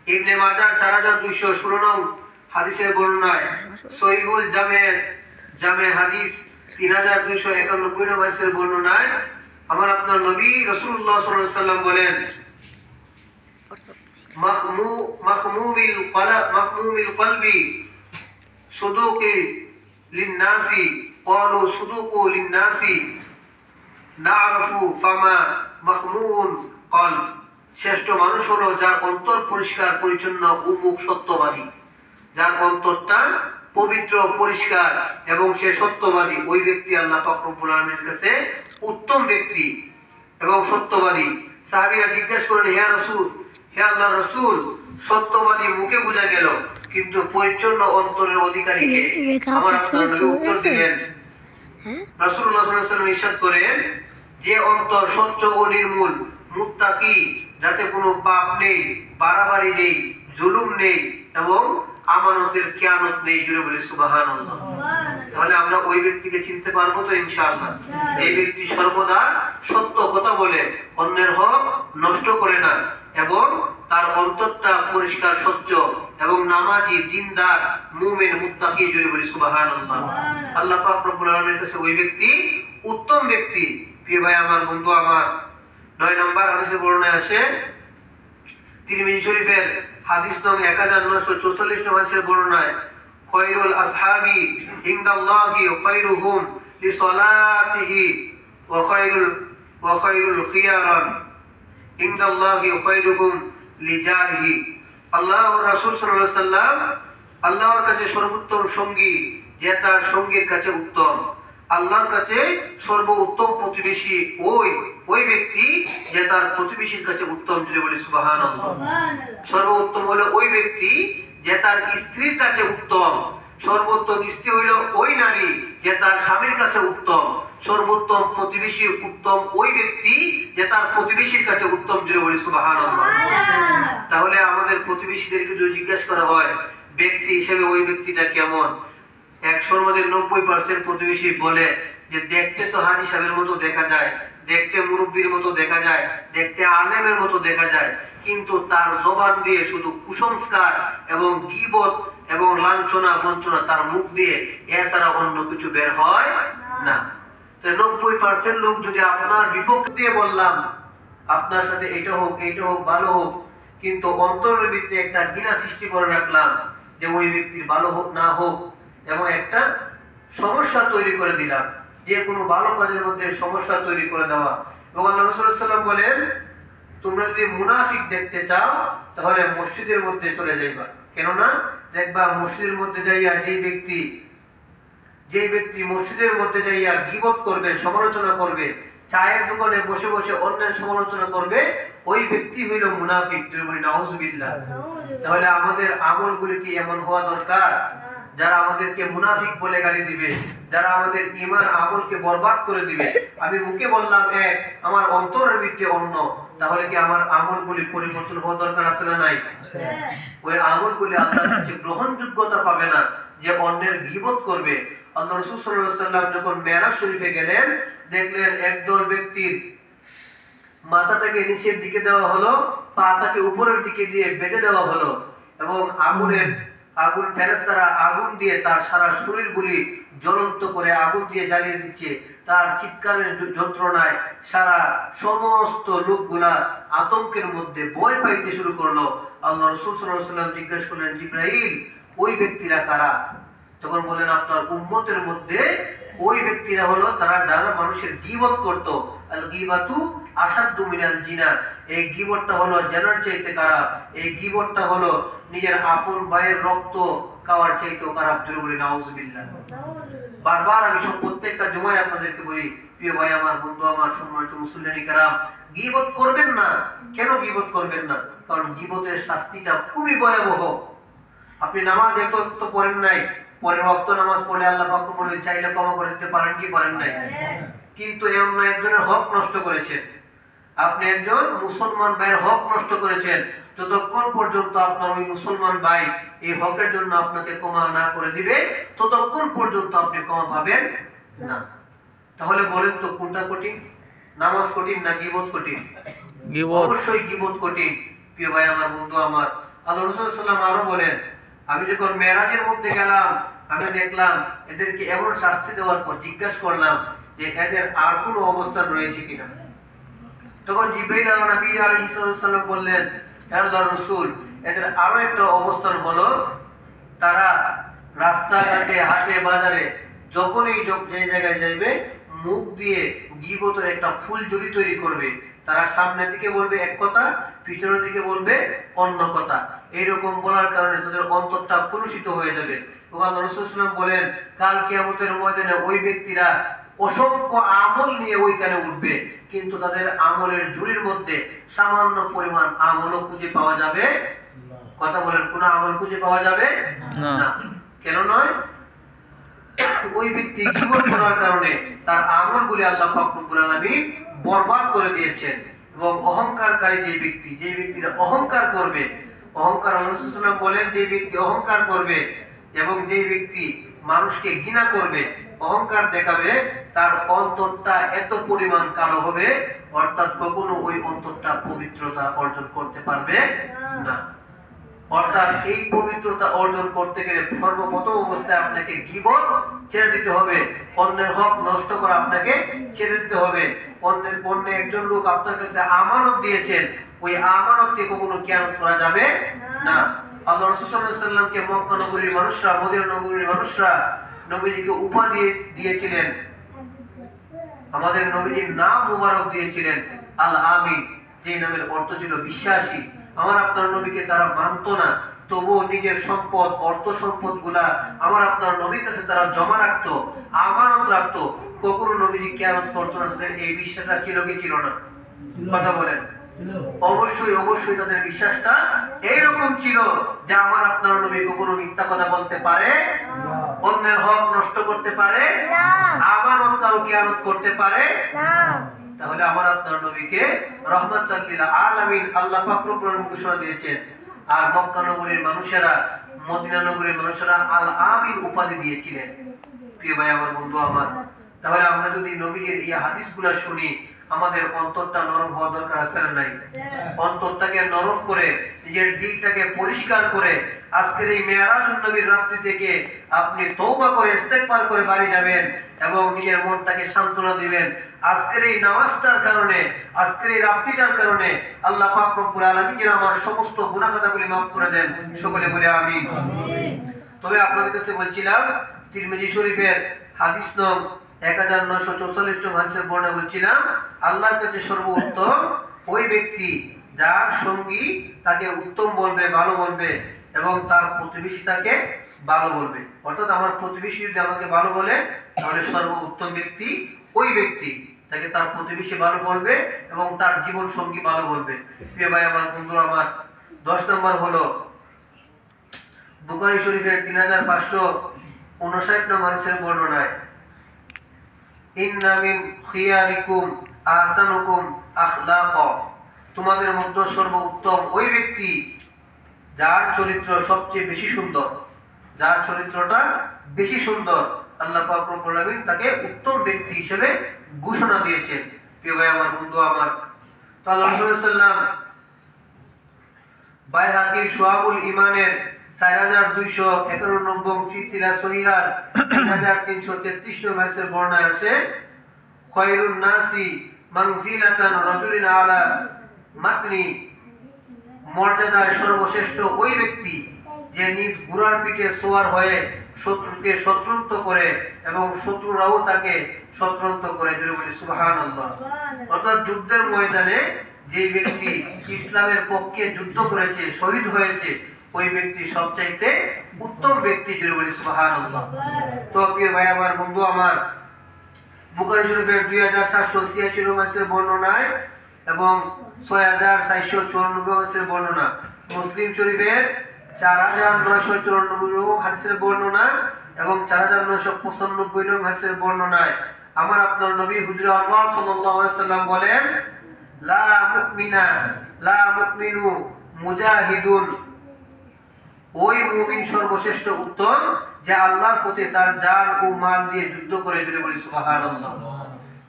ইবনে মাজাহ 4216 নং হাদিসের বর্ণনায়, সহিহুল জামে হাদিস 3291 নং হাদিসের বর্ণনায় আমার আপনার নবী রাসূলুল্লাহ সাল্লাল্লাহু আলাইহি ওয়াসাল্লাম বলেন মাখমুমিল কলবি সুদুকি লিন্নাসি ক্বালু সুদুকু লিন্নাসি না'রাফু ফামা মাখমুউন কলব। শ্রেষ্ঠ মানুষ হলো যার অন্তর পরিষ্কার পরিচ্ছন্ন ও মুখ সত্যবাদী। যার অন্তরটা পবিত্র পরিষ্কার এবং সে সত্যবাদী, ওই ব্যক্তি আল্লাহ পাক রব্বুল আলামিনের কাছে উত্তম ব্যক্তি এবং সত্যবাদী। সাহাবীরা জিজ্ঞেস করলেন, হে আল্লাহর রাসূল, সত্যবাদী মুখে বোঝা গেল, কিন্তু পরিচ্ছন্ন অন্তরের অধিকারী কে? আমার আপনার নবী উত্তর দিলেন, রাসূলুল্লাহ সাল্লাল্লাহু আলাইহি ওয়াসাল্লাম ইরশাদ করেন, যে অন্তর স্বচ্ছ ও নির্মল, মুত্তাকি, যাতে কোনো পাপ নেই, বাড়াবাড়ি নেই, জুলুম নেই এবং আমানতের খেয়ানত নেই। জুড়ে বলি সুবহানাল্লাহ। তাহলে আমরা ওই ব্যক্তিকে চিনতে পারবো তো ইনশাআল্লাহ। এই ব্যক্তি সর্বদা সত্য কথা বলে, অন্যের হক নষ্ট করে না এবং তার অন্তরটা পরিষ্কার স্বচ্ছ এবং নামাজি, দিনদার, মুমিন, মুত্তাকি। জুড়ে বলি সুবহানাল্লাহ। আল্লাহ পাক রব্বুল আলামিনের কাছে ওই ব্যক্তি উত্তম ব্যক্তি। প্রিয় ভাই আমার, বন্ধু আমার, 9 নম্বর হাদিসে বর্ণনা আছে, তিরমিজি শরীফের হাদিস নং 1944 নম্বর হাদিসের বর্ণনায়, খায়রুল আসহাবি ইনদাল্লাহি খায়রুহুম লিসালাতিহি ওয়া খায়রুল খিয়ারান ইনদাল্লাহি খায়রুহুম লিজারিহি। আল্লাহর রাসূল সাল্লাল্লাহু আলাইহি ওয়াসাল্লাম, আল্লাহর কাছে সর্বোত্তম সঙ্গী যে তার সঙ্গীর কাছে উত্তম। আল্লাহর কাছে সর্বোত্তম প্রতিবেশী ওই ব্যক্তি যে তার প্রতিবেশীর কাছে উত্তম। যদি বলি সুবহানাল্লাহ। সর্বোত্তম হলো ওই ব্যক্তি যে তার স্ত্রীর কাছে উত্তম। সর্বোত্তম স্ত্রী হইল ওই নারী যে তার স্বামীর কাছে উত্তম। সর্বোত্তম প্রতিবেশী উত্তম ওই ব্যক্তি যে তার প্রতিবেশীর কাছে উত্তম। যদি বলি সুবহানাল্লাহ। তাহলে আমাদের প্রতিবেশীদেরকে যদি জিজ্ঞেস করা হয় ব্যক্তি হিসেবে ওই ব্যক্তিটা কেমন, 100-র মধ্যে 90% প্রতিবেশী বলে যে দেখতে তো হাজি সাহেবের মতো দেখা যায়, দেখতে মুরব্বীর মতো দেখা যায়, দেখতে আলেমের মতো দেখা যায়, কিন্তু তার জবান দিয়ে শুধু কুসংস্কার এবং গীবত এবং লাঞ্ছনা বঞ্চনা তার মুখ দিয়ে এছাড়া অন্য কিছু বের হয় না। তো 90% লোক যদি আপনার বিপক্ষ দিয়ে বললাম আপনার সাথে এটা হোক ভালো হোক, কিন্তু অন্তরের ভিতরে একটা ঘৃণা সৃষ্টি করে রাখলাম যে ওই ব্যক্তির ভালো হোক না হোক, এবং একটা সমস্যা তৈরি করে দিলাম, যে কোনো ভালো কাজের মধ্যে সমস্যা তৈরি করে দেওয়া। এবং আল্লাহ রাসূল সাল্লাল্লাহু আলাইহি ওয়াসাল্লাম বলেন, তোমরা যদি মুনাফিক দেখতে চাও তাহলে মসজিদের মধ্যে চলে যাইবা। কেননা দেখবা মসজিদের মধ্যে যাইয়া যে ব্যক্তি মসজিদের মধ্যে যাইয়া গীবত করবে, সমালোচনা করবে, চায়ের দোকানে বসে বসে অন্যের সমালোচনা করবে, ওই ব্যক্তি হইল মুনাফিক। নাউযুবিল্লাহ। তাহলে আমাদের আমলগুলি কি এমন হওয়া দরকার যারা আমাদেরকে মুনাফিক বলে গালি দিবে, যারা আমাদের ঈমান আমলকে বরবাদ করে দিবে? আমি মুখে বললাম এক, আমার অন্তরের ভিতরে অন্য, তাহলে কি আমার আমলগুলি পরিবর্তন হওয়া দরকার আছে না নাই? ওই আমলগুলি আল্লাহর কাছে গ্রহণযোগ্যতা পাবে না যে অন্যের গীবত করবে। আল্লাহ রাসূল সাল্লাল্লাহু আলাইহি ওয়াসাল্লাম যখন মেরাজ শরীফে গেলেন, দেখলেন একদল ব্যক্তির মাথাটাকে নিচের দিকে দেওয়া হলো, পাটাকে উপরের দিকে দিয়ে বেঁধে দেওয়া হলো, এবং আগুন ফেরেশতারা আগুন দিয়ে তার সারা শরীরগুলি জ্বলন্ত করে আগুন দিয়ে জ্বালিয়ে দিচ্ছে। তার চিৎকারের যন্ত্রণায় সারা সমস্ত লোকগুলা আতঙ্কের মধ্যে ভয় পাইতে শুরু করলো। আল্লাহ রাসূল সাল্লাল্লাহু আলাইহি ওয়াসাল্লাম জিজ্ঞেস করলেন, জিবরাইল, ওই ব্যক্তিরা কারা? তখন বলেন, আপনার উম্মতের মধ্যে ওই ব্যক্তিরা হলো তারা যারা মানুষের গীবত করত। আল গীবাতু আসাদ্দু মিনাল জিনা। এই গীবতটা হলো জানার চাইতে খারাপ। এই গীবতটা হলো নিজের আপন ভাইয়ের রক্ত খাওয়ার চাইতেও খারাপ। জোরে বলি নাউযুবিল্লাহ। বারবার আমি প্রত্যেকটা জুমায় আপনাদেরকে বলি, প্রিয় ভাই আমার, বন্ধু আমার, সম্মানিত মুসল্লিয়ানি কেরাম, গীবত করবেন না। কেন গীবত করবেন না? কারণ গীবতের শাস্তিটা খুবই ভয়াবহ। আপনি নামাজ এত পড়েন নাই, পরের ওয়াক্ত নামাজ পড়লে আল্লাহ পাক বলে চাইলে ক্ষমা করে দিতে পারেন কি পারেন নাই? কিন্তু এমন একজনের হক নষ্ট করেছেন, আপনি একজন মুসলমান ভাইয়ের হক নষ্ট করেছেন। যতক্ষণ পর্যন্ত আপনার ওই মুসলমান ভাই এই হকের জন্য আপনাকে ক্ষমা না করে দিবে, ততক্ষণ পর্যন্ত আপনি ক্ষমা পাবেন না। তাহলে বলেন তো কোনটা কঠিন? নামাজ কঠিন না গীবত কঠিন? গীবত। অবশ্যই গীবত কঠিন। প্রিয় ভাই আমার, বন্ধু আমার, আল্লাহ রাসূল সাল্লাল্লাহু আলাইহি ওয়াসাল্লাম আরো বলেন, আমি যখন মেরাজের মধ্যে গেলাম, আমি দেখলাম এদেরকে এমন শাস্তি দেওয়ার পর জিজ্ঞাসা করলাম যে এদের আর কোনো অবস্থান রয়েছে কিনা। তখন জিবরাইল নবী আলাইহিস সালাম বললেন, হে আল্লাহর রাসূল, এদের আরো একটা অবস্থান হলো, তারা রাস্তাঘাটে হাটে বাজারে যখনই যে জায়গায় যাইবে মুখ দিয়ে গীবতের একটা ফুলঝুরি তৈরি করবে। তারা সামনে দিকে বলবে এক কথা, পিছনের দিকে বলবে অন্য কথা। এইরকম বলার কারণে তাদের অন্তরটা কলুষিত হয়ে যাবে। এবং আল্লাহ রাসূল সাল্লাল্লাহু আলাইহি ওয়াসাল্লাম বলেন, কাল কিয়ামতের ময়দানে ওই ব্যক্তিরা অসংখ্য আমল নিয়ে ওইখানে উঠবে, কিন্তু তাদের আমলের ঝুড়ির মধ্যে সামান্য পরিমাণ আমলও খুঁজে পাওয়া যাবে। কথা বলেন, কোন আমল খুঁজে পাওয়া যাবে না। কেন নয়? ওই ব্যক্তি গীবত করার কারণে তার আমলগুলি আল্লাহ পাক রব্বুল আলামিন বরবাদ করে দিয়েছেন। এবং অহংকারকারী যে ব্যক্তিরা অহংকার করবে, অহংকার, আল্লাহ রাসূল সাল্লাল্লাহু আলাইহি ওয়াসাল্লাম বলেন, যে ব্যক্তি অহংকার করবে এবং যে ব্যক্তি মানুষকে ঘৃণা করবে, অহংকার দেখাবে, তার অন্তরটা এত পরিমাণ কালো হবে, অর্থাৎ কখনো ওই অন্তরটা পবিত্রতা অর্জন করতে পারবে না। অর্থাৎ এই পবিত্রতা অর্জন করতে গেলে সর্বপ্রথম অবস্থায় আপনাকে গীবত ছেড়ে দিতে হবে, অন্যের হক নষ্ট করা আপনাকে ছেড়ে দিতে হবে। অন্য একজন লোক আপনার কাছে আমানত দিয়েছেন, ওই আমানতকে কখনো খেয়ানত করা যাবে না। আল্লাহ রাসূল সাল্লাল্লাহু আলাইহি ওয়াসাল্লামকে মক্কা নগরীর মানুষরা, মদিনা নগরীর মানুষরা নবীজিকে উপাধি দিয়েছিলেন, আমাদের নবীজির নাম মুবারক দিয়েছিলেন আল আমিন, যে নামের অর্থ ছিল বিশ্বাসী। আমার আপনার নবীকে তারা মানতো না, তবুও নিজের সম্পদ, অর্থ সম্পদ গুলা আমার আপনার নবীর কাছে তারা জমা রাখতো, আমানত রাখতো, কখনো নবীজি খেয়ানত করতো না। তাদের এই বিশ্বাসটা ছিল কি ছিল না? কথা বলেন। অবশ্যই তাদের বিশ্বাসটা এইরকম ছিল যে আমার আপনার নবী কখনো মিথ্যা কথা বলতে পারে, অন্যের হক নষ্ট করতে পারে, আমানত কারো খেয়ানত করতে পারে না। তাহলে আমার আপনার নবীকে রহমাতুল লিল আলামিন আল্লাহ পাক রব্বুল আলামিন ঘোষণা দিয়েছেন। আর মক্কা নগরীর মানুষেরা, মদিনা নগরীর মানুষেরা আল আমিন উপাধি দিয়েছিলেন। প্রিয় ভাই আমার, বন্ধু আমার, তাহলে আমরা যদি নবীর এই হাদিসগুলো শুনি, আমাদের অন্তরটা নরম হওয়া দরকার আছে না নাই? অন্তরটাকে নরম করে, নিজের দিলটাকে পরিষ্কার করে, আজকের এই মেরাজুন নবীর রাত্রি থেকে আপনি তওবা করে ইস্তেগফার করে বাড়ি যাবেন এবং নিজের মনটাকে সান্ত্বনা দিবেন। আজকের এই নামাজটার কারণে, আজকের এই রাত্রিটার কারণে আল্লাহ পাক রব্বুল আলামিন যেন আমার সমস্ত গুনাহ খাতাগুলি মাফ করে দেন। সকলে বলে আমিন। তবে আপনাদের কাছে বলছিলাম, তিরমিজি শরীফের হাদিস নং 1944 নং হাদিসের বর্ণনা বলছিলাম, আল্লাহর কাছে সর্বোত্তম ওই ব্যক্তি যার সঙ্গী তাকে উত্তম বলবে, ভালো বলবে, এবং তার প্রতিবেশী তাকে ভালো বলবে। অর্থাৎ আমার প্রতিবেশী যদি আমাকে ভালো বলে, তাহলে সর্বোত্তম ব্যক্তি ওই ব্যক্তি, তাকে তার প্রতিবেশী ভালো বলবে এবং তার জীবন সঙ্গী ভালো বলবে। প্রিয় ভাই আমার, বন্ধু আমার, 10 নম্বর হলো বুখারী শরীফের 3559 নম্বর হাদিসের বর্ণনায়, ইন্না মিন খিয়ারিকুম আহসানুকুম আখলাকা, তোমাদের মধ্যে সর্বোত্তম ওই ব্যক্তি যার চরিত্র সবচেয়ে বেশি সুন্দর, যার চরিত্রটা বেশি সুন্দর। আল্লাহ পাক রব্বুল আলামিন তাকে উত্তম ব্যক্তি হিসেবে ঘোষণা দিয়েছেন। প্রিয় ভাই আমার, বন্ধু আমার, তো আল্লাহ রাসূল সাল্লাল্লাহু আলাইহি ওয়াসাল্লাম বাইহাকীর শুআবুল ঈমানের 4251 নম্বর সিলসিলা সহিহার 3333 নম্বর হাদিসের বর্ণনা আছে, খায়রুন নাসি মানজিলাতান রাজুলিন আলা মাতনি, মর্যাদার সর্বশ্রেষ্ঠ ওই ব্যক্তি যে নিজ ঘোড়ার পিঠে সওয়ার হয়ে শত্রুকে শত্রুত্ব করে এবং শত্রুরাও তাকে শত্রুত্ব করে। সুবহানাল্লাহ। অর্থাৎ যুদ্ধের ময়দানে যে ব্যক্তি ইসলামের পক্ষে যুদ্ধ করেছে, শহীদ হয়েছে, ওই ব্যক্তি সবচাইতে উত্তম ব্যক্তি। সুবহানাল্লাহ। তো প্রিয় ভাই আমার, বন্ধু আমার, বুখারী শরীফের 2786 নম্বর বর্ণনায় এবং 6494 হাদিসের বর্ণনা, মুসলিম শরীফের 4994 হাদিসের বর্ণনা এবং 4995 নং হাদিসের বর্ণনায় আমার আপনার নবী হুজুর আল্লাহ সাল্লাল্লাহু আলাইহি ওয়াসাল্লাম বলেন, লা মুমিনু মুজাহিদুন, ওই মুমিন সর্বশ্রেষ্ঠ উত্তম যে আল্লাহর পথে তার জান ও মাল দিয়ে যুদ্ধ করে। বলি সুবহানাল্লাহ।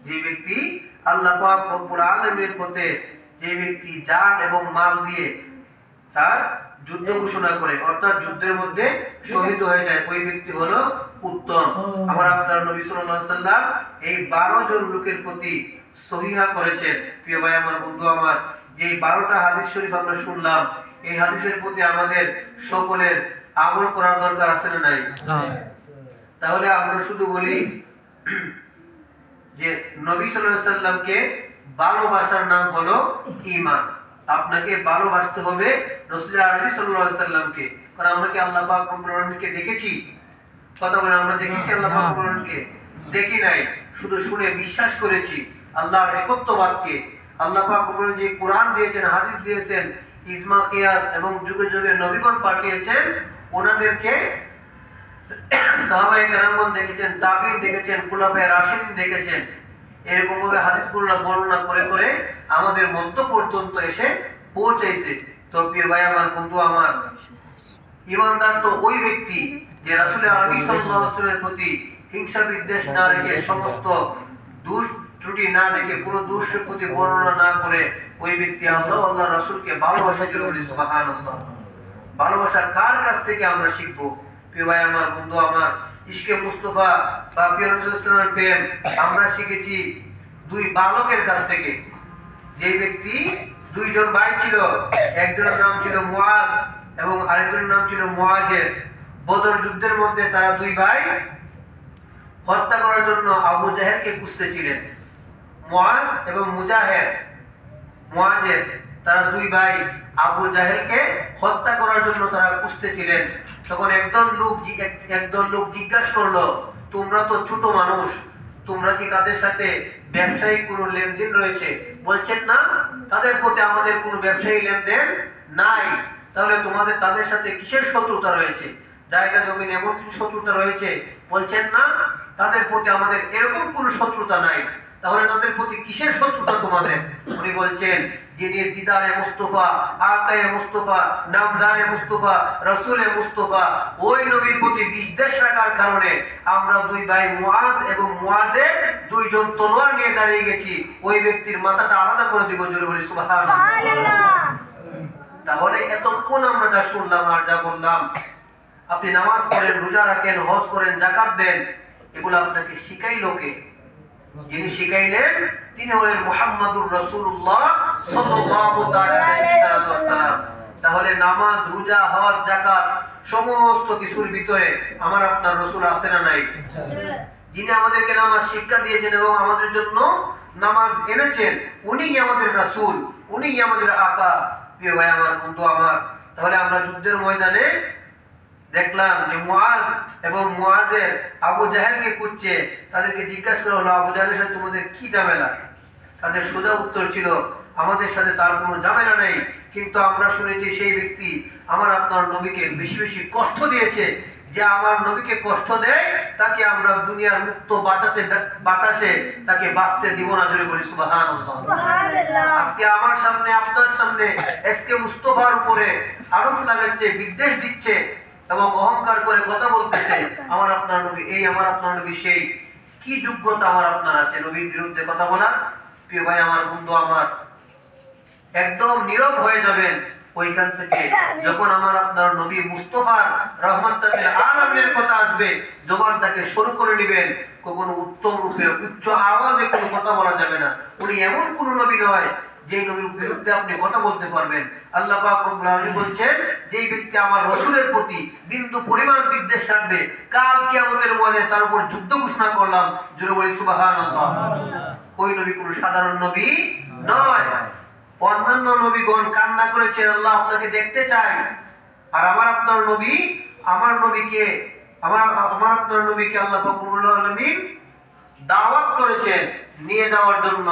যে ব্যক্তি আল্লাহ পাক রব্বুল আলামিনের পথে যে ব্যক্তি জান এবং মাল দিয়ে তার যুদ্ধ ঘোষণা করে, অর্থাৎ যুদ্ধের মধ্যে শহীদ হয়ে যায়, ওই ব্যক্তি হলো উত্তম। আমার আপনার নবী সাল্লাল্লাহু আলাইহি ওয়াসাল্লাম এই 12 জন লোকের প্রতি সহিহা করেছেন। প্রিয় ভাই আমার, বন্ধু আমার, যে 12টা হাদিস শরীফ আমরা শুনলাম, এই হাদিসের প্রতি আমাদের সকলের আমল করার দরকার আছে না নাই? তাহলে আমরা শুধু বলি যে নবী সাল্লাল্লাহু আলাইহি ওয়াসাল্লামকে ভালোবাসার নাম হলো ঈমান। আপনাকে ভালোবাসতে হবে রাসূল আরবি সাল্লাল্লাহু আলাইহি ওয়াসাল্লামকে। কারণ আমরা কি আল্লাহ পাক রব্বুল আলামিনকে দেখেছি? কথা বলেন, আমরা দেখেছি আল্লাহ পাক রব্বুল আলামিনকে? দেখি নাই, শুধু শুনে বিশ্বাস করেছি আল্লাহর একত্ববাদকে। আল্লাহ পাক রব্বুল আলামিন যে কোরআন দিয়েছেন, হাদিস দিয়েছেন, ইজমা কিয়াস এবং যুগে যুগে নবীগণ পাঠিয়েছেন, ওনাদেরকে সাহাবায়ে কেরামগণ দেখেছেন, তাবিঈন দেখেছেন, খুলাফায়ে রাশিদিন দেখেছেন। এরকম ভাবে হাদিসগুলো বর্ণনা করে করে আমাদের মধ্য পর্যন্ত এসে পৌঁছাইছে। তো প্রিয় ভাই আমার, বন্ধু আমার, ঈমানদার তো ওই ব্যক্তি যে রাসূল আরবি সাল্লাল্লাহু আলাইহি ওয়াসাল্লামের প্রতি হিংসা বিদ্বেষ না রেখে, সমস্ত দোষ ত্রুটি না দেখে, কোনো দোষের প্রতি বর্ণনা না করে ওই ব্যক্তি আল্লাহ আল্লাহর রাসূলকে ভালোবাসা করে। বলি সুবহানাল্লাহ। ভালোবাসা কার কাছ থেকে আমরা শিখবো? প্রিয় ভাই আমার, বন্ধু আমার, ইশকে মুস্তাফা বা প্রিয় রাসূলের প্রেম আমরা শিখেছি দুই বালকের কাছ থেকে। যে ব্যক্তি, দুইজন ভাই ছিল, একজনের নাম ছিল মুআজ এবং আরেকজনের নাম ছিল মুআজের। বদর যুদ্ধের মধ্যে তারা দুই ভাই হত্যা করার জন্য আবু জাহেলকে খুঁজতেছিলেন। মুআজ এবং মুআজের তারা দুই ভাই আবু জাহেলকে হত্যা করার জন্য তারা খুঁজতেছিলেন। তখন একদল লোক জিজ্ঞাসা করলো, তোমরা তো ছোট মানুষ, তোমরা কি তাদের সাথে ব্যবসায়িক কোনো লেনদেন রয়েছে? বলছেন না, তাদের প্রতি আমাদের কোনো ব্যবসায়িক লেনদেন নাই। তাহলে তোমাদের তাদের সাথে কিসের শত্রুতা রয়েছে? জায়গা জমিন এমন কিছু শত্রুতা রয়েছে? বলছেন না, তাদের প্রতি আমাদের এরকম কোনো শত্রুতা নাই। তাহলে তাদের প্রতি কিসের শত্রুতা তোমাদের? উনি বলছেন, যিনি দিদারে মুস্তাফা, আকায়ে মুস্তাফা, নামদারে মুস্তাফা, রাসূলে মুস্তাফা, ওই নবীর প্রতি বিদ্বেষ রাখার কারণে আমরা দুই ভাই মুআজ এবং মুআজের দুইজন তলোয়ার নিয়ে দাঁড়িয়ে গেছি। ওই ব্যক্তির মাথাটা আলাদা করে দিব। জোরে বলি সুবহানাল্লাহ। তাহলে এতক্ষণ আমরা যা শুনলাম আর যা বললাম, আপনি নামাজ পড়েন, রোজা রাখেন, হজ করেন, যাকাত দেন, এগুলো আপনাকে শিখাইলো কে? যিনি শিখাইলেন তিনি হলেন মুহাম্মাদুর রাসূলুল্লাহ সাল্লাল্লাহু আলাইহি ওয়াসাল্লাম। তাহলে নামাজ, রোজা, হজ, যাকাত সমস্ত কিছুর ভিতরে আমার আপনার রাসূল আছে না নাই? যিনি আমাদেরকে নামাজ শিক্ষা দিয়েছেন এবং আমাদের জন্য নামাজ এনেছেন, উনিই আমাদের রাসূল, উনিই আমাদের আকা। প্রিয় ভাই আমার, বন্ধু আমার, তাহলে আমরা যুদ্ধের ময়দানে দেখলাম যে মুআজ এবং মুআজের আবু জাহেলকে খুঁজছে। তাদেরকে জিজ্ঞাসা করা হলো, আবু জাহেলের সাথে তোমাদের কি ঝামেলা? তাদের সোজা উত্তর ছিল, আমাদের সাথে তার কোনো ঝামেলা নেই, কিন্তু আমরা শুনেছি সেই ব্যক্তি আমার আপনার নবীকে বেশি বেশি কষ্ট দিয়েছে। যে আমার নবীকে কষ্ট দেয় তাকে আমরা দুনিয়ার মুক্ত বাতাসে তাকে বাঁচতে দিব না। জোরে বলি সুবহানাল্লাহ। আজকে আমার সামনে, আপনার সামনে এসকে মুস্তাফার উপরে আরোপ লাগাচ্ছে, বিদ্বেষ দিচ্ছে এবং অহংকার করে কথা বলতেছে আমার আপনার নবী এই, আমার আপনার নবী সেই। কি যোগ্যতা আমার আপনার আছে নবীর বিরুদ্ধে কথা বলার? প্রিয় ভাই আমার, বন্ধু আমার, একদম নীরব হয়ে যাবেন ওইখান থেকে যখন আমার আপনার নবী মুস্তাফার রহমতুল আলামিনের কথা আসবে। জবানটাকে সরু করে নেবেন। কখনো উত্তম রূপে উচ্চ আওয়াজে কোনো কথা বলা যাবে না। উনি এমন কোন নবী নয় যে নবীর বিরুদ্ধে আপনি কথা বলতে পারবেন। আল্লাহ পাক রব্বুল আলামিন বলছেন, যেই ব্যক্তি আমার রাসূলের প্রতি বিন্দু পরিমাণ বিদ্বেষ রাখবে, কাল কিয়ামতের ময়দানে তার উপর যুদ্ধ ঘোষণা করলাম। জোরে বলি সুবহানাল্লাহ। ওই নবী কোনো সাধারণ নবী নয়। অন্যান্য নবীগণ কান্না করেছেন, আল্লাহ আপনাকে দেখতে চাই। আর আমার আপনার নবী, আমার আপনার নবীকে আল্লাহ পাক রব্বুল আলামিন দাওয়াত করেছেন নিয়ে যাওয়ার জন্য,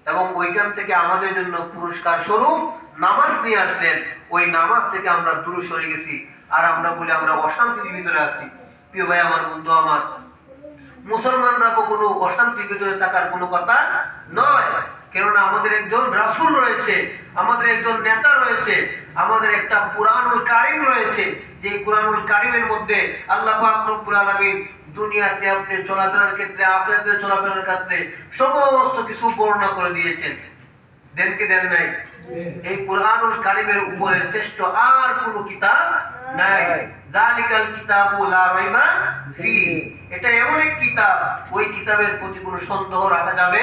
এবং ওইখান থেকে আমাদের জন্য পুরস্কার স্বরূপ নামাজ নিয়ে আসলেন। ওই নামাজ থেকে আমরা দূরে সরে গেছি, আর আমরা বলি আমরা অশান্তির ভিতরে আছি। প্রিয় ভাই আমার, বন্ধু আমার, মুসলমানরা কখনো অশান্তির ভিতরে থাকার কোনো কথা নয়। কেননা আমাদের একজন রাসূল রয়েছে, আমাদের একজন নেতা রয়েছে, আমাদের একটা কুরআনুল কারীম রয়েছে। যে কুরআনুল কারীমের মধ্যে আল্লাহ পাক রব্বুল আলামিন দুনিয়াতে আপনি চলাফেরার ক্ষেত্রে, আখিরাতে চলাফেরার ক্ষেত্রে সমস্ত কিছু বর্ণনা করে দিয়েছেন। দেন কি দেন নাই? এই কুরআনুল কারীমের উপরে শ্রেষ্ঠ আর কোনো কিতাব নাই। যালিকাল কিতাবু লা রাইবা ফি, এটা এমন এক কিতাব, ওই কিতাবের প্রতি কোনো সন্দেহ রাখা যাবে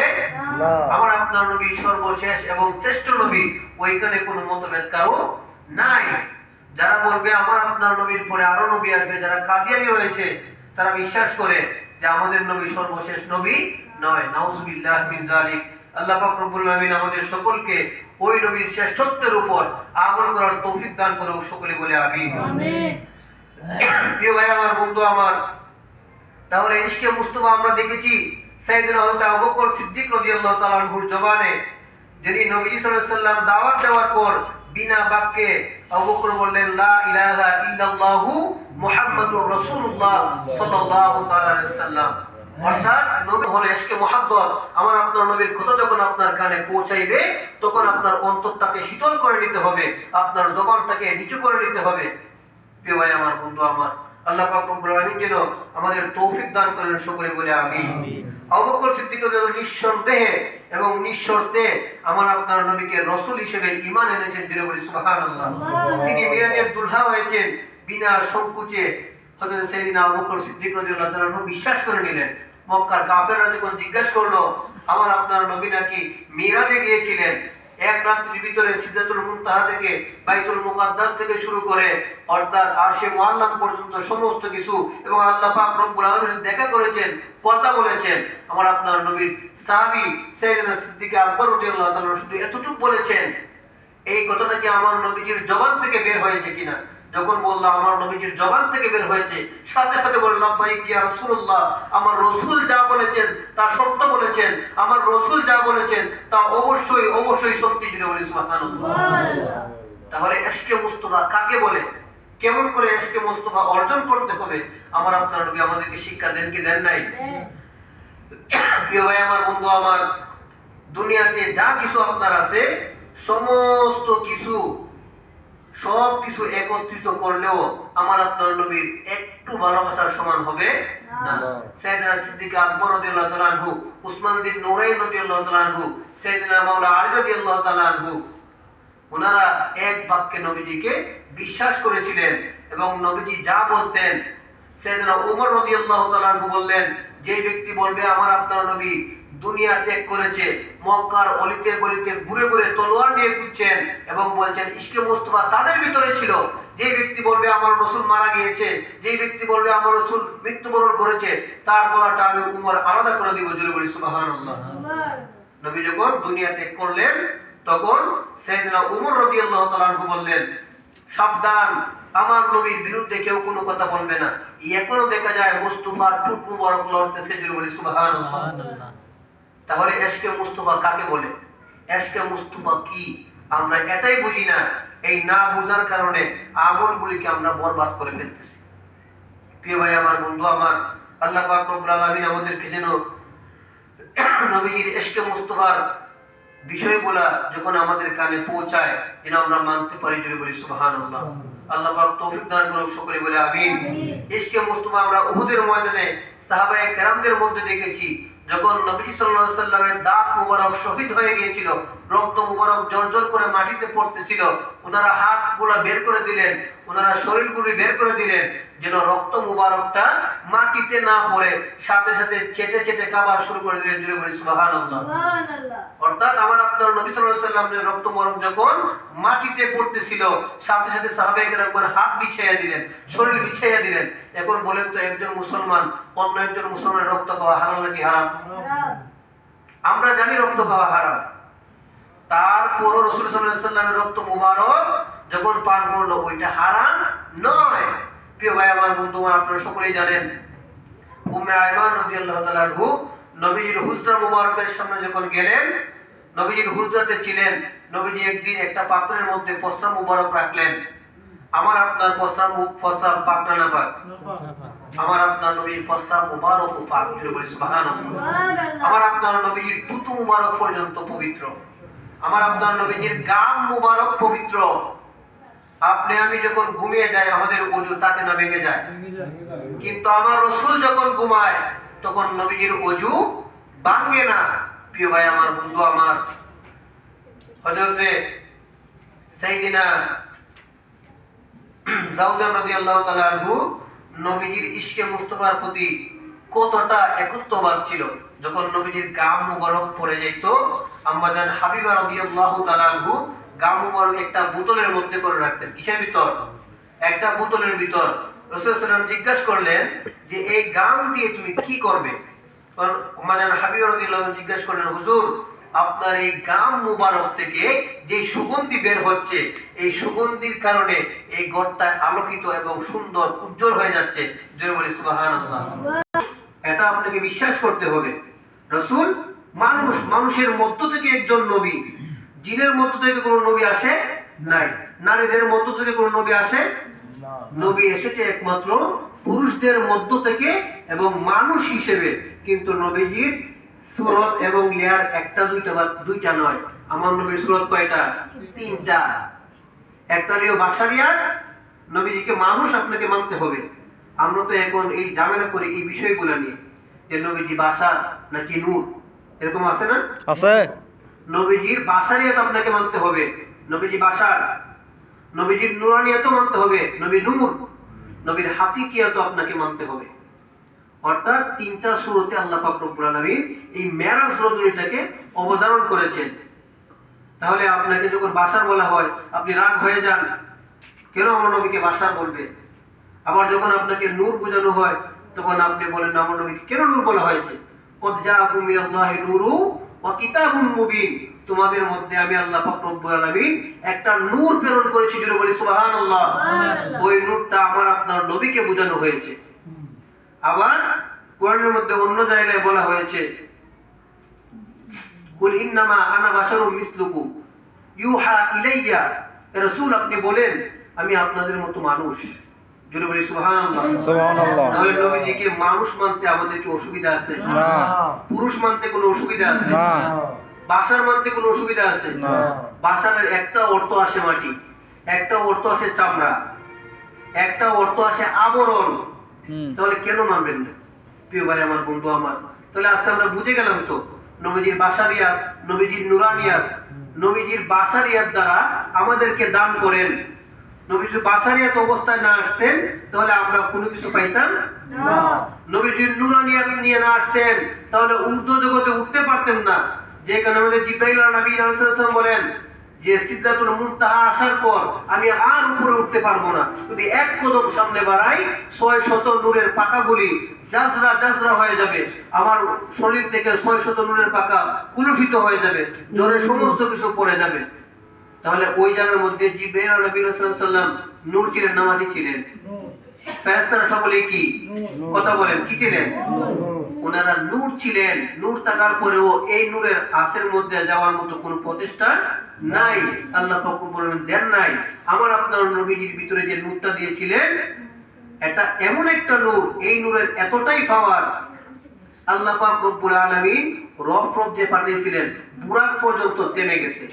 না। আমার আপনার নবী সর্বশেষ এবং শ্রেষ্ঠ নবী, ওইখানে কোনো মতভেদ কারো নাই। যারা বলবে আমার আপনার নবীর পরে আরো নবী আসবে, যারা কাদিয়ানী রয়েছে, তারা বিশ্বাস করে যে আমাদের নবী সর্বশেষ নবী নয়। নাউজুবিল্লাহ মিন যালিক। আল্লাহ পাক রব্বুল আলামিন আমাদের সকলকে ওই নবীর শ্রেষ্ঠত্বের উপর আমল করার তৌফিক দান করুন। সকলে বলে আমিন। আমিন। প্রিয় ভাই আমার, বন্ধু আমার, তাহলে ইশকে মুস্তাফা আমরা দেখেছি সাইয়েদনা হযরত আবু বকর সিদ্দিক রাদিয়াল্লাহু তাআলা আনহুর জবানে, যিনি নবী সাল্লাল্লাহু আলাইহি ওয়াসাল্লাম দাওয়াত দেওয়ার পর বিনা বাক্যে আবু বকর বললেন লা ইলাহা ইল্লাল্লাহু মুহাম্মাদুর রাসূলুল্লাহ সাল্লাল্লাহু তাআলা আলাইহি ওয়াসাল্লাম। অর্থাৎ নবী হলো ইশকে মুহাব্বত। আমার আপনার নবীর কথা যখন আপনার কানে পৌঁছাইবে, তখন আপনার অন্তরটাকে শীতল করে নিতে হবে, আপনার জবানটাকে নিচু করে নিতে হবে। প্রিয় ভাই আমার, বন্ধু আমার, আল্লাহ পাক রব্বুল আলামিন যেন আমাদের তৌফিক দান করেন। সকলে বলে আমিন। আবু বকর সিদ্দিক রাদিয়াল্লাহু নিঃসন্দেহে এবং নিঃশর্তে আমার আপনার নবীকে রাসূল হিসেবে ঈমান এনেছেন। যিনি বলি সুবহানাল্লাহ। তিনি মিরাজের দুলহা হয়েছেন বিনা সংকোচে। হযরত সাইয়েদনা আবু বকর সিদ্দিক রাদিয়াল্লাহু তাআলা বিশ্বাস করে নিলেন। মক্কার কাফেররা যখন জিজ্ঞাসা করলো আমার আপনার নবী নাকি মিরাজে গিয়েছিলেন, এক রাত্রির ভিতরে সিদরাতুল মুনতাহা থেকে বাইতুল মুকাদ্দাস থেকে শুরু করে অর্থাৎ আরশে মুআল্লাম পর্যন্ত সমস্ত কিছু, এবং আল্লাহ পাক রব্বুল আলামিন দেখা করেছেন, কথা বলেছেন। আমার আপনার নবীর সাহাবী সাইয়েদনা সিদ্দিক আকবর রাদিয়াল্লাহু তাআলা শুধু এতটুকু বলেছেন, এই কথাটা কি আমার নবীজির জবান থেকে বের হয়েছে কিনা? যখন বললাম আমার নবীজির জবান থেকে বের হয়েছে, সাথে সাথে বললাম ভাই কি রাসূলুল্লাহ, আমার রাসূল যা বলেছেন তা সত্য বলেছেন, আমার রাসূল যা বলেছেন তা অবশ্যই অবশ্যই সত্যি। যদি বলি সুবহানাল্লাহ। তাহলে ইশকে মুস্তাফা কাকে বলে, কেমন করে ইশকে মুস্তাফা অর্জন করতে হবে, আমার আপনার নবী আমাদেরকে শিক্ষা দেন কি দেন নাই? প্রিয় ভাই আমার, বন্ধু আমার, দুনিয়াতে যা কিছু আপনার আছে সমস্ত কিছু সব কিছু একত্রিত করলেও আমার আপনার নবীর একটু ভালোবাসার সমান হবে না। সাইয়েদনা সিদ্দিক আকবর রাদিয়াল্লাহু তাআলা আনহু, উসমান বিন নুরাইন রাদিয়াল্লাহু তাআলা আনহু, সাইয়েদনা মাওলা আলী রাদিয়াল্লাহু তাআলা আনহু, ওনারা এক বাক্যে নবীজিকে বিশ্বাস করেছিলেন এবং নবীজি যা বলতেন। সাইয়েদনা ওমর রাদিয়াল্লাহু তাআলা আনহু বললেন, যে ব্যক্তি বলবে আমার আপনার নবী দুনিয়া ত্যাগ করেছে, মক্কার অলিতে গলিতে ঘুরে ঘুরে তলোয়ার নিয়ে ঘুরছেন এবং বলছেন ইশকে মুস্তাফা তাদের ভিতরে ছিল। যে ব্যক্তি বলবে আমার রাসূল মারা গিয়েছে, যে ব্যক্তি বলবে আমার রাসূল মৃত্যুবরণ করেছে, তার গলাটা আমি উমর আলাদা করে দিব। জোরে বলি সুবহানাল্লাহ। নবী যখন দুনিয়া ত্যাগ করলেন, তখন সাইয়েদনা ওমর রাদিয়াল্লাহু তাআলা আনহু বললেন, সাবধান, আমার নবীর বিরুদ্ধে কেউ কোনো কথা বলবে না। এখনো দেখা যায় মুস্তাফার ঠোঁট মুবারক লড়তেছে। জোরে বলি সুবহানাল্লাহ। তাহলে ইশকে মুস্তাফা কাকে বলে, ইশকে মুস্তাফা কি, আমরা এটাই বুঝি না। এই না বোঝার কারণে আমলগুলিকে আমরা বরবাদ করে ফেলতেছি। প্রিয় ভাই আমার, বন্ধু আমার, আল্লাহ পাক রব্বুল আলামিন আমাদেরকে যেন নবীজির ইশকে মুস্তাফার বিষয়গুলা যখন আমাদের কানে পৌঁছায় যেন আমরা মানতে পারি। যদি বলি সুবহানাল্লাহ। আল্লাহ পাক তৌফিক দান করুন। সকলে বলে আমিন। ইশকে মুস্তাফা আমরা উহুদের ময়দানে সাহাবায়ে কেরামদের মধ্যে দেখেছি, যখন নবী সাল্লাল্লাহু আলাইহি ওয়াসাল্লামের দাঁত মুবারক শহীদ হয়ে গিয়েছিল, রক্ত মুবারক জর্জর করে মাটিতে পড়তেছিল, ওনারা হাতগুলো বের করে দিলেন, ওনারা শরীরগুলি বের করে দিলেন, যেন রক্ত মুবারকটা মাটিতে না পড়ে সাথে সাথে চেটে চেটে খাবার শুরু করে দিলেন। জোরে বলি সুবহানাল্লাহ। অর্থাৎ আমার আপনার নবী সাল্লাল্লাহু আলাইহি ওয়াসাল্লামের রক্ত মুবারক যখন মাটিতে পড়তেছিল, সাথে সাথে সাহাবায়ে কেরাম হাত বিছাইয়া দিলেন, শরীর বিছাইয়া দিলেন। এখন বলেন তো, একজন মুসলমান অন্য একজন মুসলমানের রক্ত খাওয়া হালাল নাকি হারাম? আমরা জানি রক্ত খাওয়া হারাম, তারপরও রাসূল সাল্লাল্লাহু আলাইহি ওয়াসাল্লামের রক্ত মুবারক যখন পান করলো, ওইটা হারাম নয়। প্রিয় ভাই আমার, বন্ধু আমার, আপনারা সকলেই জানেন উম্মে আয়মান রাদিয়াল্লাহু তাআলা আনহু নবীজির হুজরা মুবারকের সামনে যখন গেলেন, নবীজির হুজরাতে ছিলেন, নবীজি একদিন একটা পাত্রের মধ্যে প্রস্রাব মুবারক রাখলেন। আমার আপনার প্রস্রাব পাক না পাক? আমার আপনার নবীর প্রস্রাব মুবারক ও পাক। বলি সুবহানাল্লাহ। আমার আপনার নবীর থুতু মুবারক পর্যন্ত পবিত্র, আমার আপনার নবীজির গাম মুবারক পবিত্র, আপনি আমি যখন ঘুমিয়ে যাই আমাদের ওযু তাতে না ভেঙে যায়, কিন্তু আমার রাসূল যখন ঘুমায় তখন নবীজির ওযু ভাঙে না। প্রিয় ভাই আমার, বন্ধু আমার, হযরতে সাইয়্যিদনা যাওজা রাদিয়াল্লাহু তাআলা আনহু নবীজির ইশকে মুস্তাফার প্রতি কতটা একত্ববাদ ছিল। যখন নবীজির গাম মুবারক পড়ে যেত, আম্মাজান হাবিবা রাদিয়াল্লাহু তাআলা আনহু গাম মুবারক একটা বোতলের মধ্যে করে রাখতেন। কিসের ভিতর? একটা বোতলের ভিতর। রাসূল সাল্লাল্লাহু আলাইহি ওয়াসাল্লাম জিজ্ঞাসা করলেন যে এই গাম দিয়ে তুমি কি করবে? কারণ আম্মাজান হাবিবা রাদিয়াল্লাহু আনহা জিজ্ঞাসা করলেন, হুজুর আপনার এই গাম মুবারক থেকে যে সুগন্ধি বের হচ্ছে, এই সুগন্ধির কারণে এই ঘরটা আলোকিত এবং সুন্দর উজ্জ্বল হয়ে যাচ্ছে। জোরে বলি সুবহানাল্লাহ। এটা আপনাকে বিশ্বাস করতে হবে। রাসূল মানুষ, মানুষের মধ্য থেকে একজন নবী। জিনের মধ্য থেকে কোনো নবী আসে নাই, নারীদের মধ্য থেকে কোনো নবী আসে না। নবী এসেছে একমাত্র পুরুষদের মধ্য থেকে এবং মানুষ হিসেবে। কিন্তু নবীজির সূরত এবং লেয়ার একটা দুইটা বা দুইটা নয়। আমার নবীর সূরত কয়টা? তিনটা। একটা হলো বাশারিয়াত, নবীজিকে মানুষ আপনাকে মানতে হবে। আমরা তো এখন এই ঝামেলা করি এই বিষয়গুলো নিয়ে, যে নবীজি বাশার নাকি নূর, এরকম আছে না? আছে। নবীজির বাশারিয়াত আপনাকে মানতে হবে, নবীজি বাশার। নবীজির নূরানিয়াতও মানতে হবে, নবী নূর। নবীর হাকিকিয়াতও আপনাকে মানতে হবে। অর্থাৎ তিনটা সূরতে আল্লাহ পাক রব্বুল আলামিন এই মেরাজ রজনীটাকে অবধারণ করেছেন। তাহলে আপনাকে যখন বাশার বলা হয় আপনি রাগ হয়ে যান, কেন আমার নবীকে বাশার বলবে? আবার যখন আপনাকে নূর বোঝানো হয় তখন আপনি বলেন আমার নবীকে কেন নূর বলা হয়েছে? কদ জাআকুম মিনাল্লাহি নূরু ওয়া কিতাবুম মুবিন, তোমাদের মধ্যে আমি আল্লাহ পাক রব্বুল আলামিন একটা নূর প্রেরণ করেছি। জোরে বলি সুবহানাল্লাহ। ওই নূরটা আমার আপনার নবীকে বোঝানো হয়েছে। আবার কোরআনের মধ্যে অন্য জায়গায় বলা হয়েছে, কুল ইন্নামা আনা বাশারুম মিসলুকুম ইউহা ইলাইয়া, রাসূল আপনি বলেন আমি আপনাদের মতো মানুষ। জোরে বলি সুবহানাল্লাহ। সুবহানাল্লাহ। তাহলে নবীজিকে মানুষ মানতে আমাদের কি অসুবিধা আছে? না। পুরুষ মানতে কোনো অসুবিধা আছে? না। বাশার মানতে কোনো অসুবিধা আছে? না। বাশারের একটা অর্থ আসে মাটি, একটা অর্থ আসে চামড়া, একটা অর্থ আসে আবরণ। তাহলে কেন মানবেন না? প্রিয় ভাই আমার, বন্ধু আমার, তাহলে আজকে আমরা বুঝে গেলাম তো নবীজির বাশারিয়াত, নবীজির নূরানিয়াত। নবীজির বাশারিয়াত দ্বারা আমাদেরকে দান করেন। নবীজির বাশারিয়াত অবস্থায় না আসতেন তাহলে আমরা কোনো কিছু পাইতাম না। নবীজির নূরানিয়াত নিয়ে না আসতেন তাহলে ঊর্ধ্ব জগতে উঠতে পারতেন না। যে কারণে আমাদের জিবরাইল নবী আলাইহিস সালাম বলেন যে সিদরাতুল মুনতাহা আসার পর আমি আর উপরে উঠতে পারবো না, যদি এক কদম সামনে বাড়াই 600 নূরের পাকাগুলি জাজরা জাজরা হয়ে যাবে, আমার শরীর থেকে 600 নূরের পাকা কুলুষিত হয়ে যাবে, জ্বরে সমস্ত কিছু পড়ে যাবে। তাহলে ওই জায়গার মধ্যে জিবরাইল নবী সাল্লাল্লাহু আলাইহি ওয়াসাল্লাম নূর ছিলেন, নামাজি ছিলেন। ফেরেশতারা সকলে কি কথা বলেন? কি ছিলেন? ওনারা নূর ছিলেন। নূর থাকার পরেও এই নূরের আসের মধ্যে যাওয়ার মতো কোনো প্রচেষ্টা নাই, আল্লাহ পাক বলেন দেন নাই। আমার আপনার নবীজির ভিতরে যে নূরটা দিয়েছিলেন এটা এমন একটা নূর, এই নূরের এতটাই পাওয়ার, আল্লাহ পাক রব্বুল আলামিন রব যে পাঠিয়েছিলেন বুরাক পর্যন্ত থেমে গেছে।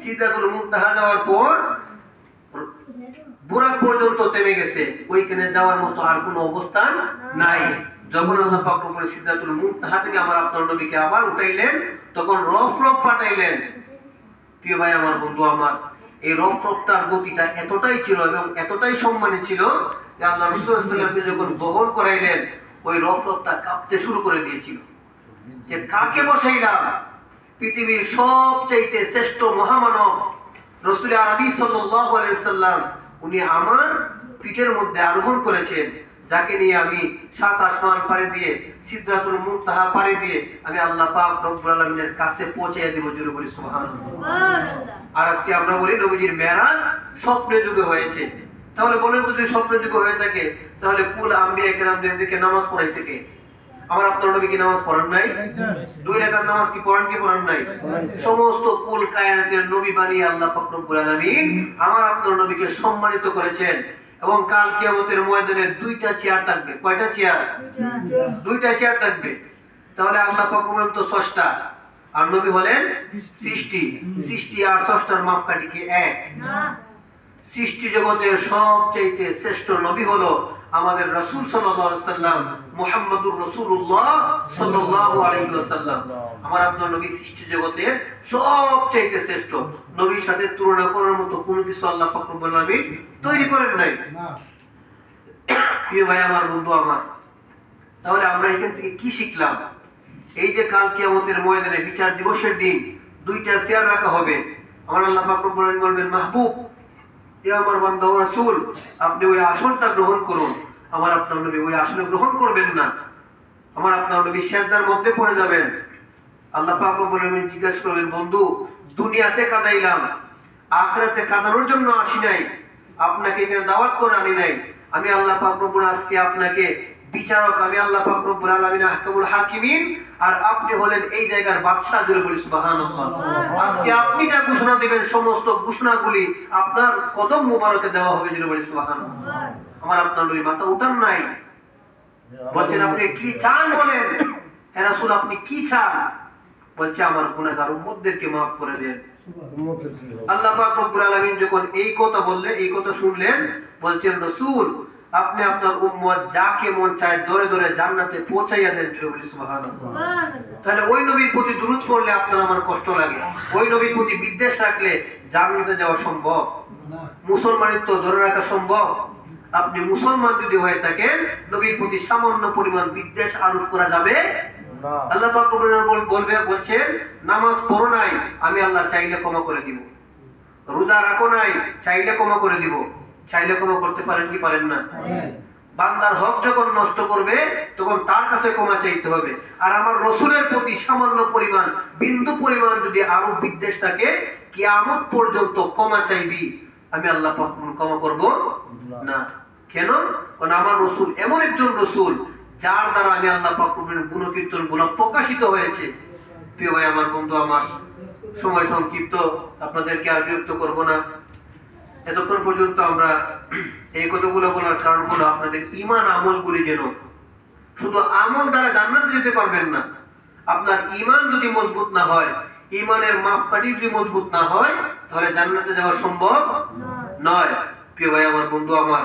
সিদরাতুল মুনতাহা যাওয়ার পর বুরাক পর্যন্ত থেমে গেছে, ওইখানে যাওয়ার মতো আর কোনো অবস্থান নাই। যখন আল্লাহ পাক রব্বুল সিদরাতুল মুনতাহা থেকে আমার আপনার নবীকে আবার উঠাইলেন তখন রব পাঠাইলেন। প্রিয় ভাই আমার, বন্ধু আমার, এই রবটার গতিটা এতটাই ছিল এবং এতটাই সম্মানী ছিল যে আল্লাহ রাসূল সাল্লাল্লাহু আলাইহি ওয়াসাল্লাম যখন বহন করাইলেন ওই রবটা কাঁপতে শুরু করে দিয়েছিল যে কাকে বসাইলাম? পৃথিবীর সবচাইতে শ্রেষ্ঠ মহামানব রাসূল আরবি সাল্লাল্লাহু আলাইহি ওয়াসাল্লাম, উনি আমার পিঠের মধ্যে আরোহণ করেছেন, যাকে নিয়ে আমি 7 আসমান পাড়ি দিয়ে সিদরাতুল মুনতাহা পাড়ি দিয়ে আমি আল্লাহ পাক রব্বুল আলামিনের কাছে পৌঁছে দেব। জোরে বলি সুবহানাল্লাহ। আর আজকে আমরা বলি নবীজির মেরাজ স্বপ্নে যুগে হয়েছে। তাহলে বলেন তো, যদি স্বপ্নে যুগে হয়ে থাকে তাহলে কুল আম্বিয়া কেরামদেরকে নামাজ পড়াইছে কে? আমার আপনার নবী কি নামাজ পড়েন নাই? 2 রাকাত নামাজ কি পড়েন কি পড়েন নাই? সমস্ত কুল কায়নাতের নবী বানিয়ে আল্লাহ পাক রব্বুল আলামিন আমার আপনার নবীকে সম্মানিত করেছেন। এবং কাল কিয়ামতের ময়দানে 2টা চেয়ার থাকবে। কয়টা চেয়ার? 2টা চেয়ার থাকবে। তাহলে আল্লাহ পাক বলেন তো স্রষ্টা আর নবী হলেন সৃষ্টি। সৃষ্টি আর স্রষ্টার মাপকাঠি কি এক? সৃষ্টি জগতের সবচেয়ে শ্রেষ্ঠ নবী হলো আমাদের রাসূল সাল্লাল্লাহু আলাইহি ওয়াসাল্লাম, মুহাম্মদুর রাসূলুল্লাহ সাল্লাল্লাহু আলাইহি ওয়াসাল্লাম। আমার আপনার নবী সৃষ্টি জগতের সবচেয়ে শ্রেষ্ঠ। নবীর সাথে তুলনা করার মতো কোনো কিছু আল্লাহ পাক রব্বুল আলামিন তৈরি করেন নাই। প্রিয় ভাই আমার, বন্ধু আমার, তাহলে আমরা এখান থেকে কি শিখলাম? এই যে কাল কিয়ামতের ময়দানে বিচার দিবসের দিন দুইটা চেয়ার রাখা হবে। আমার আল্লাহ পাক রব্বুল আলামিন বলবেন, মাহবুব, এ আমার বান্দা ও রাসূল, আপনি ওই আসনটা গ্রহণ করুন। আমার আপনার নবী ওই আসনে গ্রহণ করবেন না। আমার আপনার নবী সিজদার মধ্যে পড়ে যাবেন। আল্লাহ পাক রব্বুল আলামিন জিজ্ঞাসা করবেন, বন্ধু, দুনিয়াতে কাঁদাইলাম, আখিরাতে কাঁদানোর জন্য আসি নাই, আপনাকে এখানে দাওয়াত করে আনি নাই। আমি আল্লাহ পাক রব্বুল আজকে আপনাকে বিচারক, আমি আল্লাহ পাক রব্বুল আলামিন আহকামুল হাকিমিন, আর আপনি হলেন এই জায়গার বাদশা। জোরে বলি সুবহানাল্লাহ। আজকে আপনি যা ঘোষণা দিবেন সমস্ত ঘোষণাগুলি আপনার কদম মোবারকে দেওয়া হবে। জোরে বলি সুবহানাল্লাহ। আমার আপনার নবী মাথা উঠান নাই, বলছেন আপনি কি চান বলেন। হে রাসূল, আপনি কি চান? বলছে আমার গুনাহগার উম্মতদেরকে maaf করে দেন। আল্লাহ পাক রব্বুল আলামিন যখন এই কথা বললেন, এই কথা শুনলেন, বলছেন রাসূল, আপনি আপনার উম্মত যাকে মন চায় ধরে ধরে জান্নাতে পৌঁছাইয়া দেন। সুবহানাল্লাহ। তাহলে ওই নবীর প্রতি দুরূদ পড়লে আপনার আমার কষ্ট লাগে, ওই নবীর প্রতি বিদ্বেষ রাখলে জান্নাতে যাওয়া সম্ভব? মুসলমানিত্ব ধরে রাখা সম্ভব? আপনি মুসলমান যদি হয়ে থাকেন, নবীর প্রতি সামান্য পরিমাণ বিদ্বেষ আরোপ করা যাবে না। আল্লাহ পাক বলছেন, নামাজ পড়ো নাই, আমি আল্লাহ চাইলে ক্ষমা করে দিব। রোজা রাখো নাই, চাইলে ক্ষমা করে দিব। চাইলে ক্ষমা করতে পারেন কি পারেন না? বান্দার হক যখন নষ্ট করবে তখন তার কাছে ক্ষমা চাইতে হবে। আর আমার রাসূলের প্রতি সামান্য পরিমাণ, বিন্দু পরিমাণ যদি আরো বিদ্বেষ থাকে, কিয়ামত পর্যন্ত ক্ষমা চাইবি, আমি আল্লাহ পাক ক্ষমা করব না। কেন? কারণ আমার রাসূল এমন একজন রাসূল যার দ্বারা আমি আল্লাহ পাক রব্বুল গুণকীর্তন গুলো প্রকাশিত হয়েছে। প্রিয় ভাই আমার, বন্ধু আমার, সময় সংক্ষিপ্ত, আপনাদেরকে আর বিরক্ত করব না। এতক্ষণ পর্যন্ত আমরা এই কথাগুলো বলার কারণ হলো আপনাদের ঈমান আমলগুলি যেন, শুধু আমল দ্বারা জান্নাতে যেতে পারবেন না। আপনার ঈমান যদি মজবুত না হয়, ঈমানের মাপকাঠি যদি মজবুত না হয়, তাহলে জান্নাতে যাওয়া সম্ভব নয়। প্রিয় ভাই আমার, বন্ধু আমার,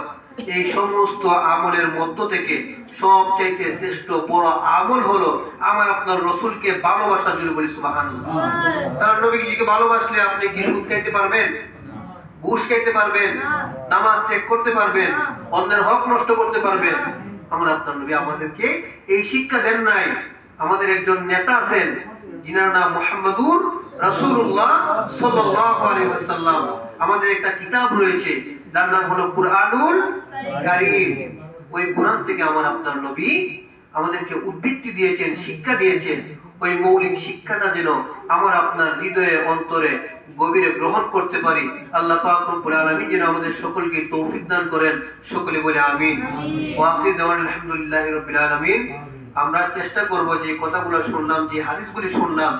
এই সমস্ত আমলের মধ্য থেকে সবচাইতে শ্রেষ্ঠ বড় আমল হলো আমার আপনার রাসূলকে ভালোবাসা। জুড়ে বলি সুবহানাল্লাহ। তার নবীকে ভালোবাসলে আপনি কি সুদ খাইতে পারবেন? ঘুষ খাইতে পারবেন? নামাজ ত্যাগ করতে পারবেন? অন্যের হক নষ্ট করতে পারবেন? আমার আপনার নবী আমাদেরকে এই শিক্ষা দেন নাই। আমাদের একজন নেতা আছেন, যিনার নাম মুহাম্মদুর রাসূলুল্লাহ সাল্লাল্লাহু আলাইহি ওয়াসাল্লাম। আমাদের একটা কিতাব রয়েছে যার নাম হলো কুরআনুল কারীম। ওই কোরআন থেকে আমার আপনার নবী আমাদেরকে উদ্বৃত্তি দিয়েছেন, শিক্ষা দিয়েছেন। ওই মৌলিক শিক্ষাটা যেন আমার আপনার হৃদয়ে অন্তরে গভীরে গ্রহণ করতে পারি। আল্লাহ পাক রব্বুল আলামিন যেন আমাদের সকলকে তৌফিক দান করেন। সকলে বলে আমিন। ওয়া আখির দাওয়ানা আলহামদুলিল্লাহি রাব্বিল আলামিন। আমরা চেষ্টা করব যে কথাগুলো শুনলাম, যে হাদিসগুলি শুনলাম,